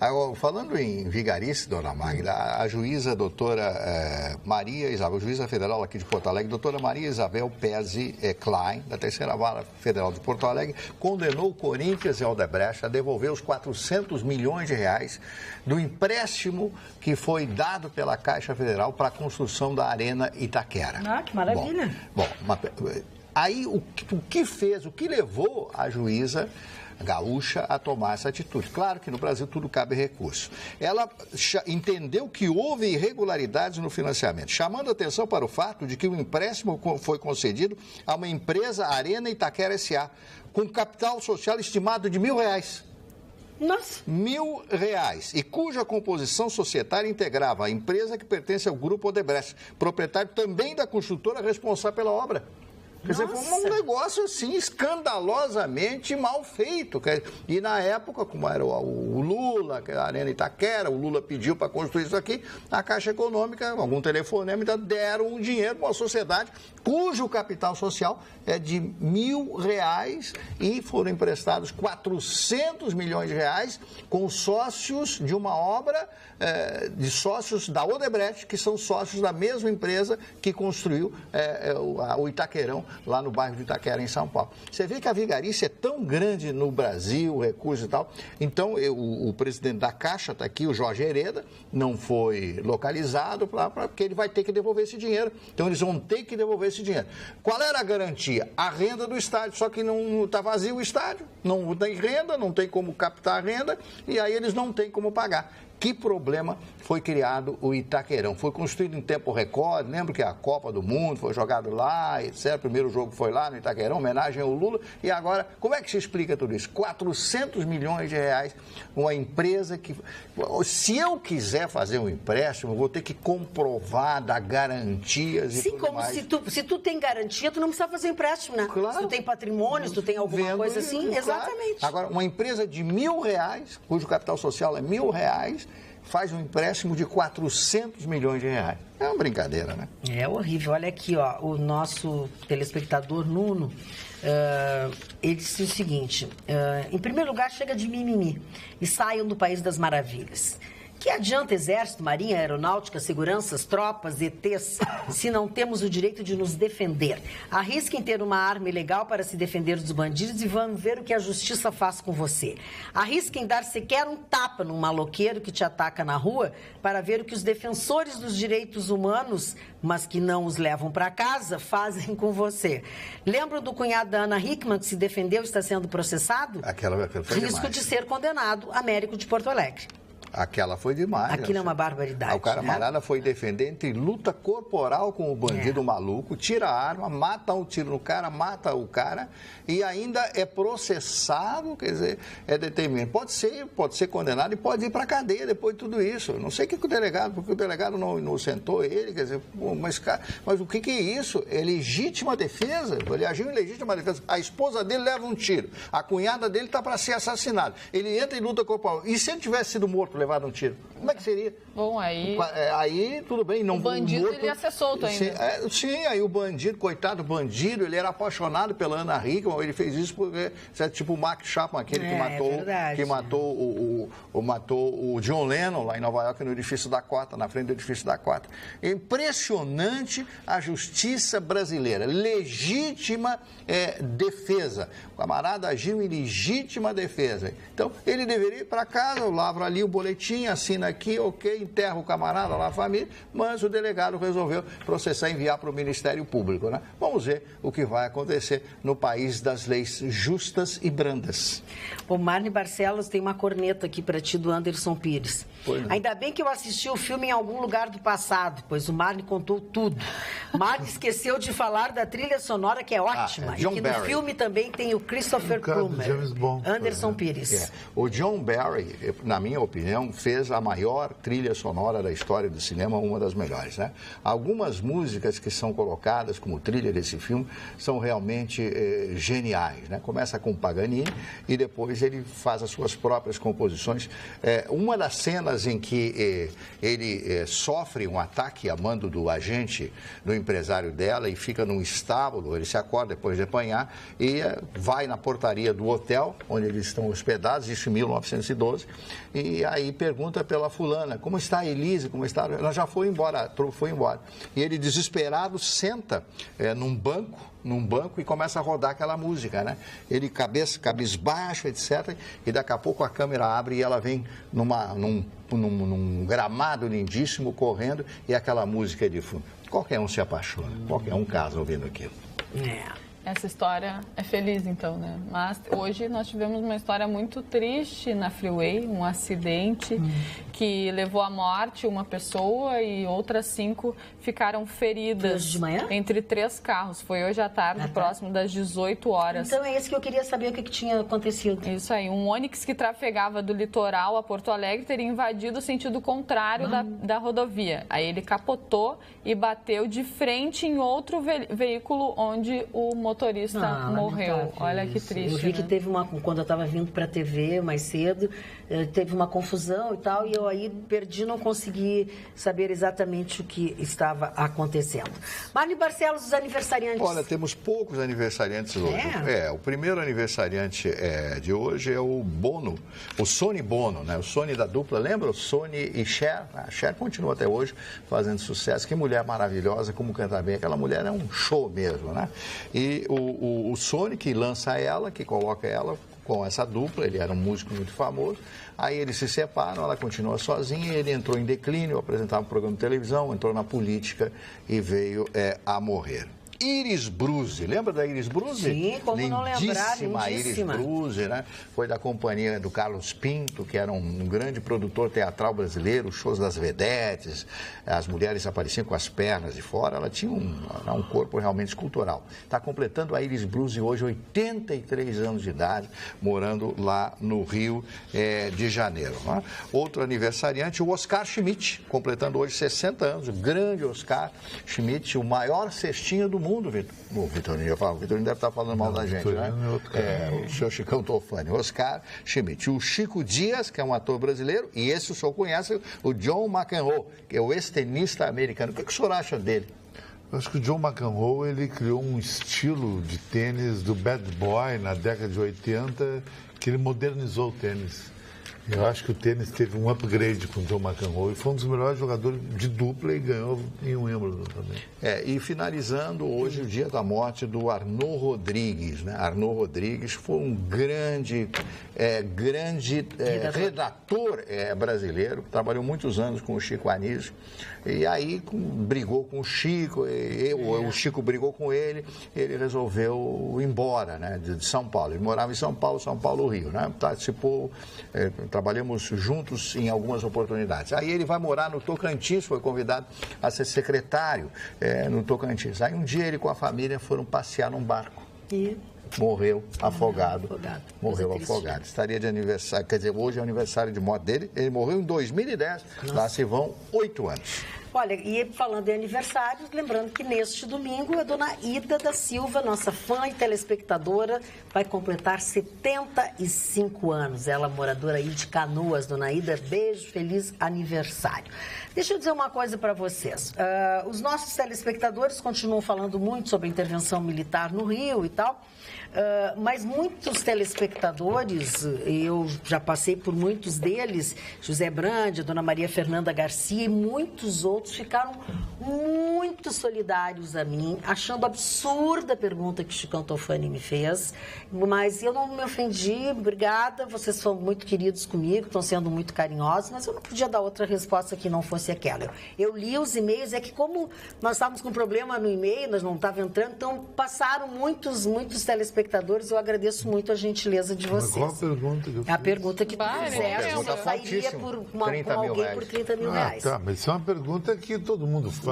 Agora, falando em vigarice, dona Magda, a juíza doutora Maria Isabel, juíza federal aqui de Porto Alegre, doutora Maria Isabel Pezzi Klein, da Terceira Vara Federal de Porto Alegre, condenou o Corinthians e a Odebrecht a devolver os 400 milhões de reais do empréstimo que foi dado pela Caixa Federal para a construção da Arena Itaquera. Que maravilha. Aí o que levou a juíza gaúcha a tomar essa atitude? Claro que no Brasil tudo cabe recurso. Ela entendeu que houve irregularidades no financiamento, chamando atenção para o fato de que o empréstimo foi concedido a uma empresa, Arena Itaquera S.A., com capital social estimado de R$1.000. Nossa! R$1.000, e cuja composição societária integrava a empresa que pertence ao Grupo Odebrecht, proprietário também da construtora responsável pela obra. Quer dizer, foi um negócio assim, escandalosamente mal feito. E na época, como era o Lula, a Arena Itaquera, o Lula pediu para construir isso aqui, a Caixa Econômica, algum telefonema, então deram um dinheiro para uma sociedade cujo capital social é de R$1.000 e foram emprestados 400 milhões de reais com sócios de uma obra, de sócios da Odebrecht, que são sócios da mesma empresa que construiu o Itaquerão, lá no bairro de Itaquera, em São Paulo. Você vê que a vigarice é tão grande no Brasil, recursos e tal. Então, o presidente da Caixa está aqui, o Jorge Hereda, não foi localizado, porque ele vai ter que devolver esse dinheiro. Então, eles vão ter que devolver esse dinheiro. Qual era a garantia? A renda do estádio, só que não está vazio o estádio, não tem renda, não tem como captar a renda, e aí eles não têm como pagar. que problema foi criado o Itaquerão. Foi construído em tempo recorde, lembro que a Copa do Mundo foi jogado lá, etc. O primeiro jogo foi lá no Itaquerão, homenagem ao Lula. E agora, como é que se explica tudo isso? 400 milhões de reais, uma empresa que... Se eu quiser fazer um empréstimo, eu vou ter que comprovar, dar garantias e tudo mais. Se tu tem garantia, tu não precisa fazer empréstimo, né? Claro. Se tu tem patrimônio, se tu tem alguma coisa assim, claro. Exatamente. Agora, uma empresa de R$1.000, cujo capital social é R$1.000, faz um empréstimo de 400 milhões de reais. É uma brincadeira, né? É horrível. Olha aqui, ó, o nosso telespectador Nuno, ele disse o seguinte, em primeiro lugar, chega de mimimi e saiam do País das Maravilhas. Que adianta exército, marinha, aeronáutica, seguranças, tropas, ETs, se não temos o direito de nos defender? Arrisquem ter uma arma ilegal para se defender dos bandidos e vamos ver o que a justiça faz com você. Arrisquem dar sequer um tapa num maloqueiro que te ataca na rua para ver o que os defensores dos direitos humanos, mas que não os levam para casa, fazem com você. Lembram do cunhado da Ana Hickman que se defendeu e está sendo processado? Aquela foi Risco demais. de ser condenado, Américo de Porto Alegre. Aquela foi demais. Aquilo é uma barbaridade. O camarada foi defender entre luta corporal com o bandido maluco, tira a arma, mata um tiro no cara, mata o cara e ainda é processado, quer dizer, é determinado. Pode ser condenado e pode ir para a cadeia depois de tudo isso. Não sei o que o delegado, porque o delegado não inocentou ele, quer dizer, mas o que é isso? É legítima defesa? Ele agiu em legítima defesa. A esposa dele leva um tiro, a cunhada dele está para ser assassinada. Ele entra em luta corporal. E se ele tivesse sido morto, levado um tiro? Como é que seria? Bom, aí tudo bem. Não, o bandido ele ia ser solto ainda. Sim, aí o bandido, coitado do bandido, ele era apaixonado pela Ana Hickman, ele fez isso porque, tipo o Mark Chapman, aquele que matou o John Lennon lá em Nova York, no edifício Dakota, na frente do edifício Dakota. É impressionante a justiça brasileira. Legítima defesa. O camarada agiu em legítima defesa. Então, ele deveria ir para casa, eu lavro ali o boletim, assina aqui, ok, enterra o camarada lá, a família, mas o delegado resolveu processar e enviar para o Ministério Público, né? Vamos ver o que vai acontecer no país das leis justas e brandas. O Marne Barcelos tem uma corneta aqui para ti do Anderson Pires. Ainda bem que eu assisti o filme em algum lugar do passado, pois o Marne contou tudo. Marne esqueceu de falar da trilha sonora, que é ótima, e que no filme também tem o Christopher Plummer. Anderson Pires. O John Barry, na minha opinião, fez a maior trilha sonora da história do cinema, uma das melhores, né? Algumas músicas que são colocadas como trilha desse filme são realmente geniais, né? Começa com Paganini e depois ele faz as suas próprias composições. Uma das cenas em que ele sofre um ataque a mando do agente, do empresário dela, e fica num estábulo, ele se acorda depois de apanhar e vai na portaria do hotel onde eles estão hospedados, isso em 1912, e aí pergunta pela fulana, como está a Elise, como está... Ela já foi embora. E ele, desesperado, senta num banco e começa a rodar aquela música, né? Ele cabisbaixo, etc. E daqui a pouco a câmera abre e ela vem num gramado lindíssimo, correndo, e aquela música de fundo. Qualquer um se apaixona, qualquer um casa ouvindo aquilo. Essa história é feliz, então, né? Mas hoje nós tivemos uma história muito triste na Freeway, um acidente que levou à morte uma pessoa e outras 5 ficaram feridas. Hoje de manhã? Entre 3 carros. Foi hoje à tarde, próximo das 18 horas. Então é isso que eu queria saber, o que tinha acontecido. Isso aí. Um Onix que trafegava do litoral a Porto Alegre teria invadido o sentido contrário da rodovia. Aí ele capotou e bateu de frente em outro veículo onde o motorista morreu. Olha que triste. Eu vi que teve quando eu estava vindo para a TV mais cedo, teve uma confusão e tal, e eu aí perdi, não consegui saber exatamente o que estava acontecendo. Marne Barcelos, os aniversariantes. Olha, temos poucos aniversariantes hoje. O primeiro aniversariante de hoje é o Bono, o Sonny Bono, né? O Sonny da dupla, lembra? O Sonny e Cher. A Cher continua até hoje fazendo sucesso. Que mulher maravilhosa, como canta bem. Aquela mulher é um show mesmo, né? E o Sonny, que lança ela, que coloca ela com essa dupla, ele era um músico muito famoso, aí eles se separam, ela continua sozinha, ele entrou em declínio, apresentava um programa de televisão, entrou na política e veio a morrer. Iris Bruzi. Lembra da Iris Bruzi? Sim, como não lembrar, lindíssima. Iris Bruzi, né? Foi da companhia do Carlos Pinto, que era um grande produtor teatral brasileiro, shows das vedetes, as mulheres apareciam com as pernas de fora, ela tinha um corpo realmente escultural. Está completando a Iris Bruzi hoje 83 anos de idade, morando lá no Rio de Janeiro. Né? Outro aniversariante, o Oscar Schmidt, completando hoje 60 anos, o grande Oscar Schmidt, o maior cestinha do mundo, Vitor. O Vitorinho deve estar falando mal da gente, né? O senhor Chicão Tofani, Oscar Schmidt. O Chico Dias, que é um ator brasileiro, e esse o senhor conhece, o John McEnroe, que é o ex-tenista americano. O que o senhor acha dele? Eu acho que o John McEnroe, ele criou um estilo de tênis do bad boy na década de 80, que ele modernizou o tênis. Eu acho que o tênis teve um upgrade com o John McEnroe. Foi um dos melhores jogadores de dupla e ganhou em Wimbledon também. E finalizando hoje o dia da morte do Arnaud Rodrigues. Né? Arnaud Rodrigues foi um grande redator brasileiro, trabalhou muitos anos com o Chico Anísio. E aí brigou com o Chico, o Chico brigou com ele resolveu ir embora, né, de São Paulo. Ele morava em São Paulo, Rio, né? Participou, trabalhamos juntos em algumas oportunidades. Aí ele vai morar no Tocantins, foi convidado a ser secretário no Tocantins. Aí um dia ele com a família foram passear num barco. E morreu afogado. Morreu afogado. Estaria de aniversário, quer dizer, hoje é o aniversário de morte dele. Ele morreu em 2010. Nossa. Lá se vão 8 anos. Olha, e falando em aniversários, lembrando que neste domingo a dona Ida da Silva, nossa fã e telespectadora, vai completar 75 anos. Ela moradora aí de Canoas. Dona Ida, beijo, feliz aniversário. Deixa eu dizer uma coisa para vocês. Os nossos telespectadores continuam falando muito sobre a intervenção militar no Rio e tal. Mas muitos telespectadores, eu já passei por muitos deles, José Brandi, Dona Maria Fernanda Garcia e muitos outros ficaram muito solidários a mim, achando absurda a pergunta que o Chicão Tofani me fez, mas eu não me ofendi, obrigada, vocês são muito queridos comigo, estão sendo muito carinhosos, mas eu não podia dar outra resposta que não fosse aquela. Eu li os e-mails, é que como nós estávamos com problema no e-mail, nós não estávamos entrando, então passaram muitos telespectadores, eu agradeço muito a gentileza de vocês. Mas qual a pergunta que eu fiz? A pergunta que tu fizeste, eu sairia com alguém por 30 mil reais. Tá, mas isso é uma pergunta que todo mundo faz.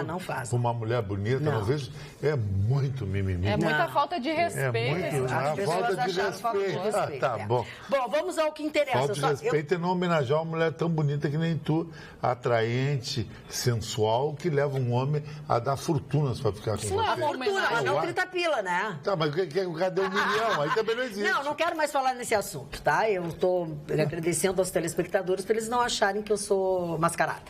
Não faz. Com uma mulher bonita, não vejo, é muito mimimi. É muita falta de respeito. É muito, falta de respeito. Tá, bom. Bom, vamos ao que interessa. Falta de respeito é não homenagear uma mulher tão bonita que nem tu, atraente, sensual, que leva um homem a dar fortunas para ficar com você. Fortuna, mas não 30 pila, né? Tá, mas cadê 1 milhão? Aí também não existe. Não quero mais falar nesse assunto, tá? Eu estou agradecendo aos telespectadores para eles não acharem que eu sou mascarada.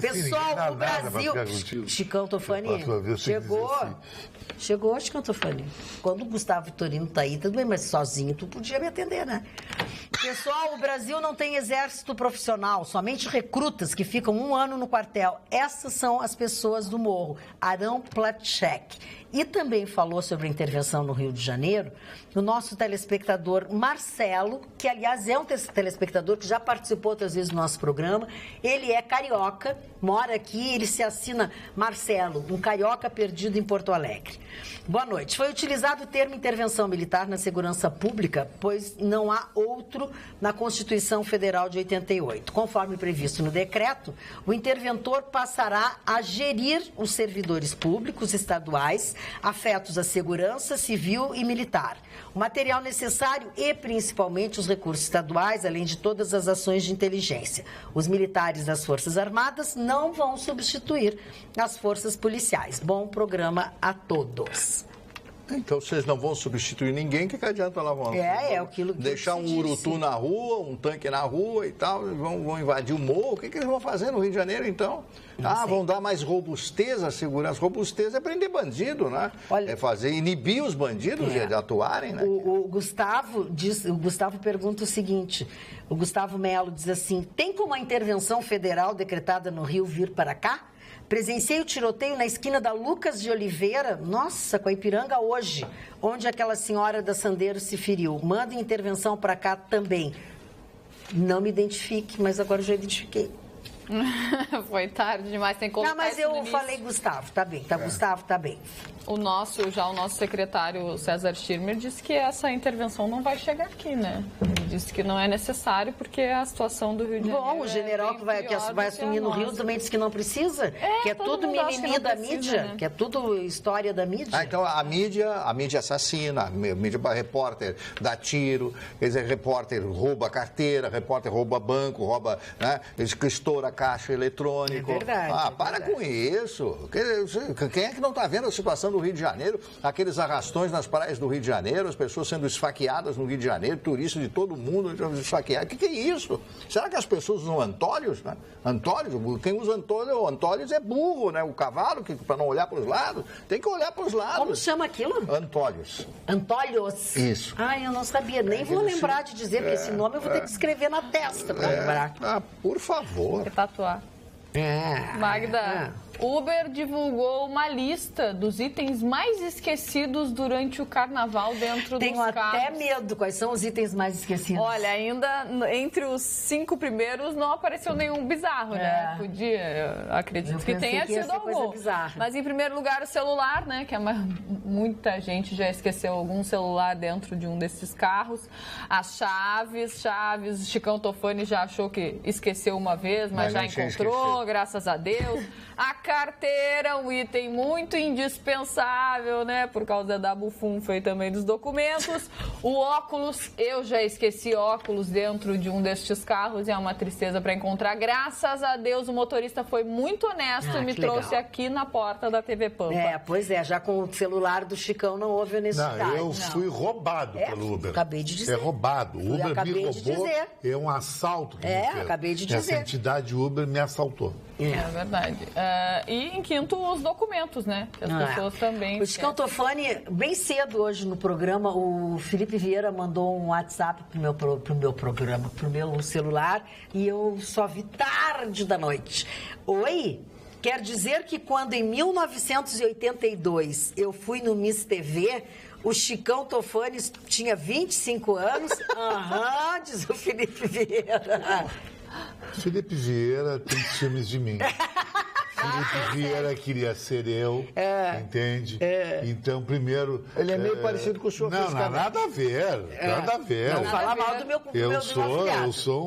Pessoal, o Brasil... Chicão Tofani, chegou, Chicão Tofani. Quando o Gustavo Vitorino tá aí, tudo bem, mas sozinho tu podia me atender, né? Pessoal, o Brasil não tem exército profissional, somente recrutas que ficam 1 ano no quartel. Essas são as pessoas do Morro. Arão Platchek. E também falou sobre a intervenção no Rio de Janeiro o nosso telespectador Marcelo, que aliás é um telespectador que já participou outras vezes do nosso programa. Ele é carioca, mora aqui, ele se assina Marcelo, um carioca perdido em Porto Alegre. Boa noite. Foi utilizado o termo intervenção militar na segurança pública, pois não há outro na Constituição Federal de 88. Conforme previsto no decreto, o interventor passará a gerir os servidores públicos estaduais afetos à segurança civil e militar, o material necessário e, principalmente, os recursos estaduais, além de todas as ações de inteligência. Os militares das Forças Armadas não vão substituir as forças policiais. Bom programa a todos. Então, vocês não vão substituir ninguém, o que adianta lá? Aquilo que deixar um urutu na rua, um tanque na rua e tal, vão invadir o morro. O que eles vão fazer no Rio de Janeiro, então? Vão dar mais robustez à segurança. Robustez é prender bandido, né? Olha, inibir os bandidos de atuarem, né? O Gustavo pergunta o seguinte, o Gustavo Melo diz assim, tem como a intervenção federal decretada no Rio vir para cá? Presenciei o tiroteio na esquina da Lucas de Oliveira, nossa, com a Ipiranga hoje, onde aquela senhora da Sandero se feriu. Manda intervenção para cá também. Não me identifique, mas agora já identifiquei. Foi tarde demais, tem que colocar. Não, mas eu falei Gustavo, tá bem, Gustavo tá bem. O nosso secretário César Schirmer disse que essa intervenção não vai chegar aqui, né? Ele disse que não é necessário porque a situação do Rio de Janeiro. Bom, o general que vai assumir no Rio também disse que não precisa, que é tudo mimimi da mídia, né? Que é tudo história da mídia. Então a mídia assassina, a mídia repórter dá tiro, quer dizer, repórter rouba carteira, repórter rouba banco, rouba, né, estoura caixa eletrônico. É verdade. Para com isso. Quem é que não está vendo a situação do Rio de Janeiro? Aqueles arrastões nas praias do Rio de Janeiro, as pessoas sendo esfaqueadas no Rio de Janeiro, turistas de todo mundo esfaqueados. O que é isso? Será que as pessoas usam antólios? Né? Antólios? Quem usa antólios é burro, né? O cavalo, para não olhar para os lados, tem que olhar para os lados. Como chama aquilo? Antólios. Antólios? Isso. Ai, eu não sabia. Nem vou lembrar de dizer, porque esse nome eu vou ter que escrever na testa para lembrar. Por favor. Tem que tatuar. Magda, Uber divulgou uma lista dos itens mais esquecidos durante o carnaval dentro dos carros. Tenho até medo. Quais são os itens mais esquecidos? Olha, ainda entre os 5 primeiros não apareceu nenhum bizarro, né? Podia, eu acredito que tenha sido algum. Mas em primeiro lugar o celular, né? Que muita gente já esqueceu algum celular dentro de um desses carros. As chaves, Chicão Tofani já achou que esqueceu uma vez, mas já encontrou, graças a Deus. A carteira, um item muito indispensável, né? Por causa da bufunfa e também dos documentos. O óculos, eu já esqueci óculos dentro de um destes carros e é uma tristeza para encontrar. Graças a Deus, o motorista foi muito honesto e me trouxe aqui na porta da TV Pampa. Pois é, já com o celular do Chicão não houve honestidade. Não, eu fui roubado pelo Uber. Acabei de dizer. É roubado. O Uber me roubou. É um assalto. Acabei de dizer. Essa entidade Uber me assaltou. É verdade. E em quinto, os documentos, né? Que as pessoas também... O Chicão Tofani, bem cedo hoje no programa, o Felipe Vieira mandou um WhatsApp pro meu programa, pro meu celular, e eu só vi tarde da noite. Oi? Quer dizer que quando em 1982 eu fui no Miss TV, o Chicão Tofani tinha 25 anos? Diz o Felipe Vieira. Felipe Vieira tem ciúmes de mim. Felipe Vieira queria ser eu, entende? Então, primeiro... Ele é meio parecido com o senhor. Não, nada a ver, nada a ver. Não fala mal do meu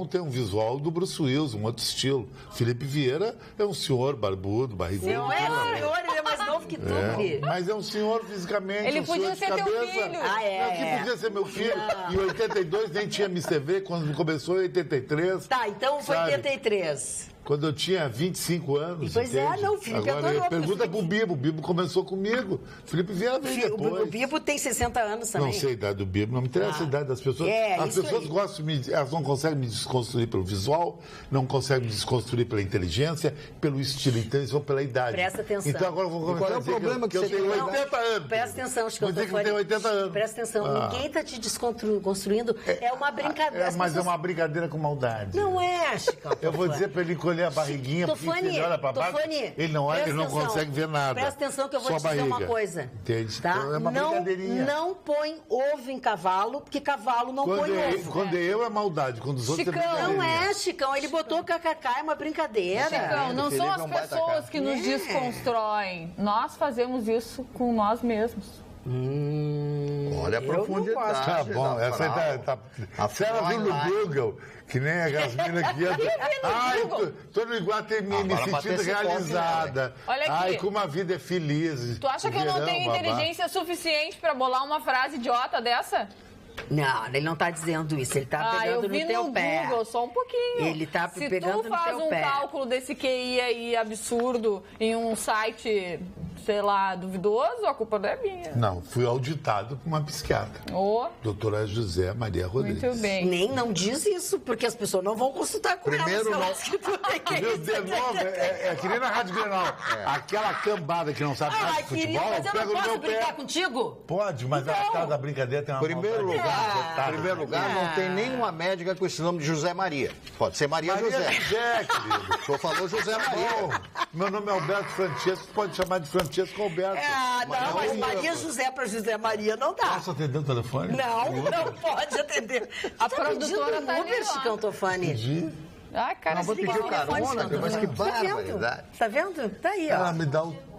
tenho um visual do Bruce Willis, um outro estilo. Felipe Vieira é um senhor barbudo, barrigudo. Não é senhor, ele é mais novo que tu, filho. Mas é um senhor fisicamente, ele podia ser teu filho. Não, podia ser meu filho. Em 82 nem tinha Miss TV, quando começou em 83. Tá, então foi 83. Quando eu tinha 25 anos. Pois entende? o Felipe Agora, pergunta pro Bibo. O Bibo começou comigo. Felipe Vieira veio depois. O Bibo tem 60 anos também. Não sei a idade do Bibo, não me interessa a idade das pessoas. As pessoas gostam elas não conseguem me desconstruir pelo visual, não conseguem me desconstruir pela inteligência, pelo estilo. Então eles vão pela idade. Presta atenção. Então agora eu vou começar a dizer que eu tenho 80 anos. Presta atenção, Chicão. Vou dizer que eu tenho 80 anos. Presta atenção. Ninguém está te desconstruindo. É uma brincadeira. Mas é uma brincadeira com maldade. Não é, Chicão. Eu vou dizer para ele encolher a barriguinha. Tofani, ele olha para baixo, ele não consegue ver nada. Presta atenção que eu vou te dizer uma coisa. Entende? Tá? Então é uma brincadeirinha. Não põe ovo em cavalo, porque cavalo não põe ovo. Quando eu é maldade, quando os outros é brincadeirinha. Não é, Chicão. Ele botou kkk, é uma brincadeira. Chicão, não são as pessoas que nos desconstroem. Nós fazemos isso com nós mesmos. Olha a profundidade. Tá bom, essa aí tá... Se ela viu no Google, que nem a Gasmina aqui... Tô no Iguatemi, me sentindo realizada. Olha aqui. Ai, como a vida é feliz. Tu acha que eu não tenho inteligência suficiente pra bolar uma frase idiota dessa? Não, ele não tá dizendo isso, ele tá pegando no teu pé. Google, só um pouquinho. Ele tá pegando no teu pé. Se tu faz um cálculo desse QI aí absurdo em um site, sei lá, duvidoso, a culpa não é minha. Não, fui auditado por uma psiquiatra. Doutora José Maria Rodrigues. Muito bem. Não diz isso, porque as pessoas não vão consultar com primeiro ela. É que nem na Rádio Grenal. Aquela cambada que não sabe nada de futebol, mas eu não posso brincar contigo? Pode, mas a cara da brincadeira tem uma primeiro lugar, não tem nenhuma médica com esse nome de José Maria. Pode ser Maria José. José, querido. O senhor falou José Maria. Meu nome é Alberto Francesco, pode chamar de Francesco Alberto. Não, mas Maria José para José Maria não dá. Posso atender o telefone? Não pode atender. A produtora tá ali, Chicão Tofani. Ai, cara, não vou pedir carona, mas que barbaridade. Tá vendo? Tá aí, ó. Ela me dá o...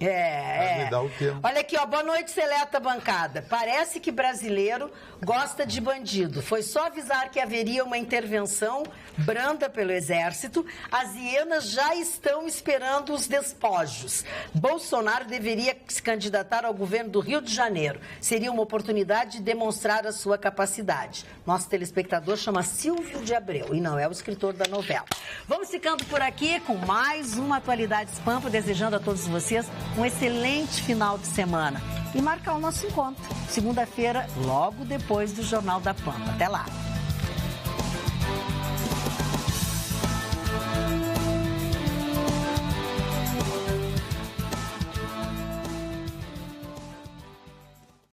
Me dá o tempo. Olha aqui, ó. Boa noite, seleta bancada. Parece que brasileiro gosta de bandido. Foi só avisar que haveria uma intervenção branda pelo Exército. As hienas já estão esperando os despojos. Bolsonaro deveria se candidatar ao governo do Rio de Janeiro. Seria uma oportunidade de demonstrar a sua capacidade. Nosso telespectador chama Silvio de Abreu e não é o escritor da novela. Vamos ficando por aqui com mais uma Atualidades Pampa, desejando a todos vocês um excelente final de semana e marcar o nosso encontro, segunda-feira, logo depois do Jornal da Pampa. Até lá!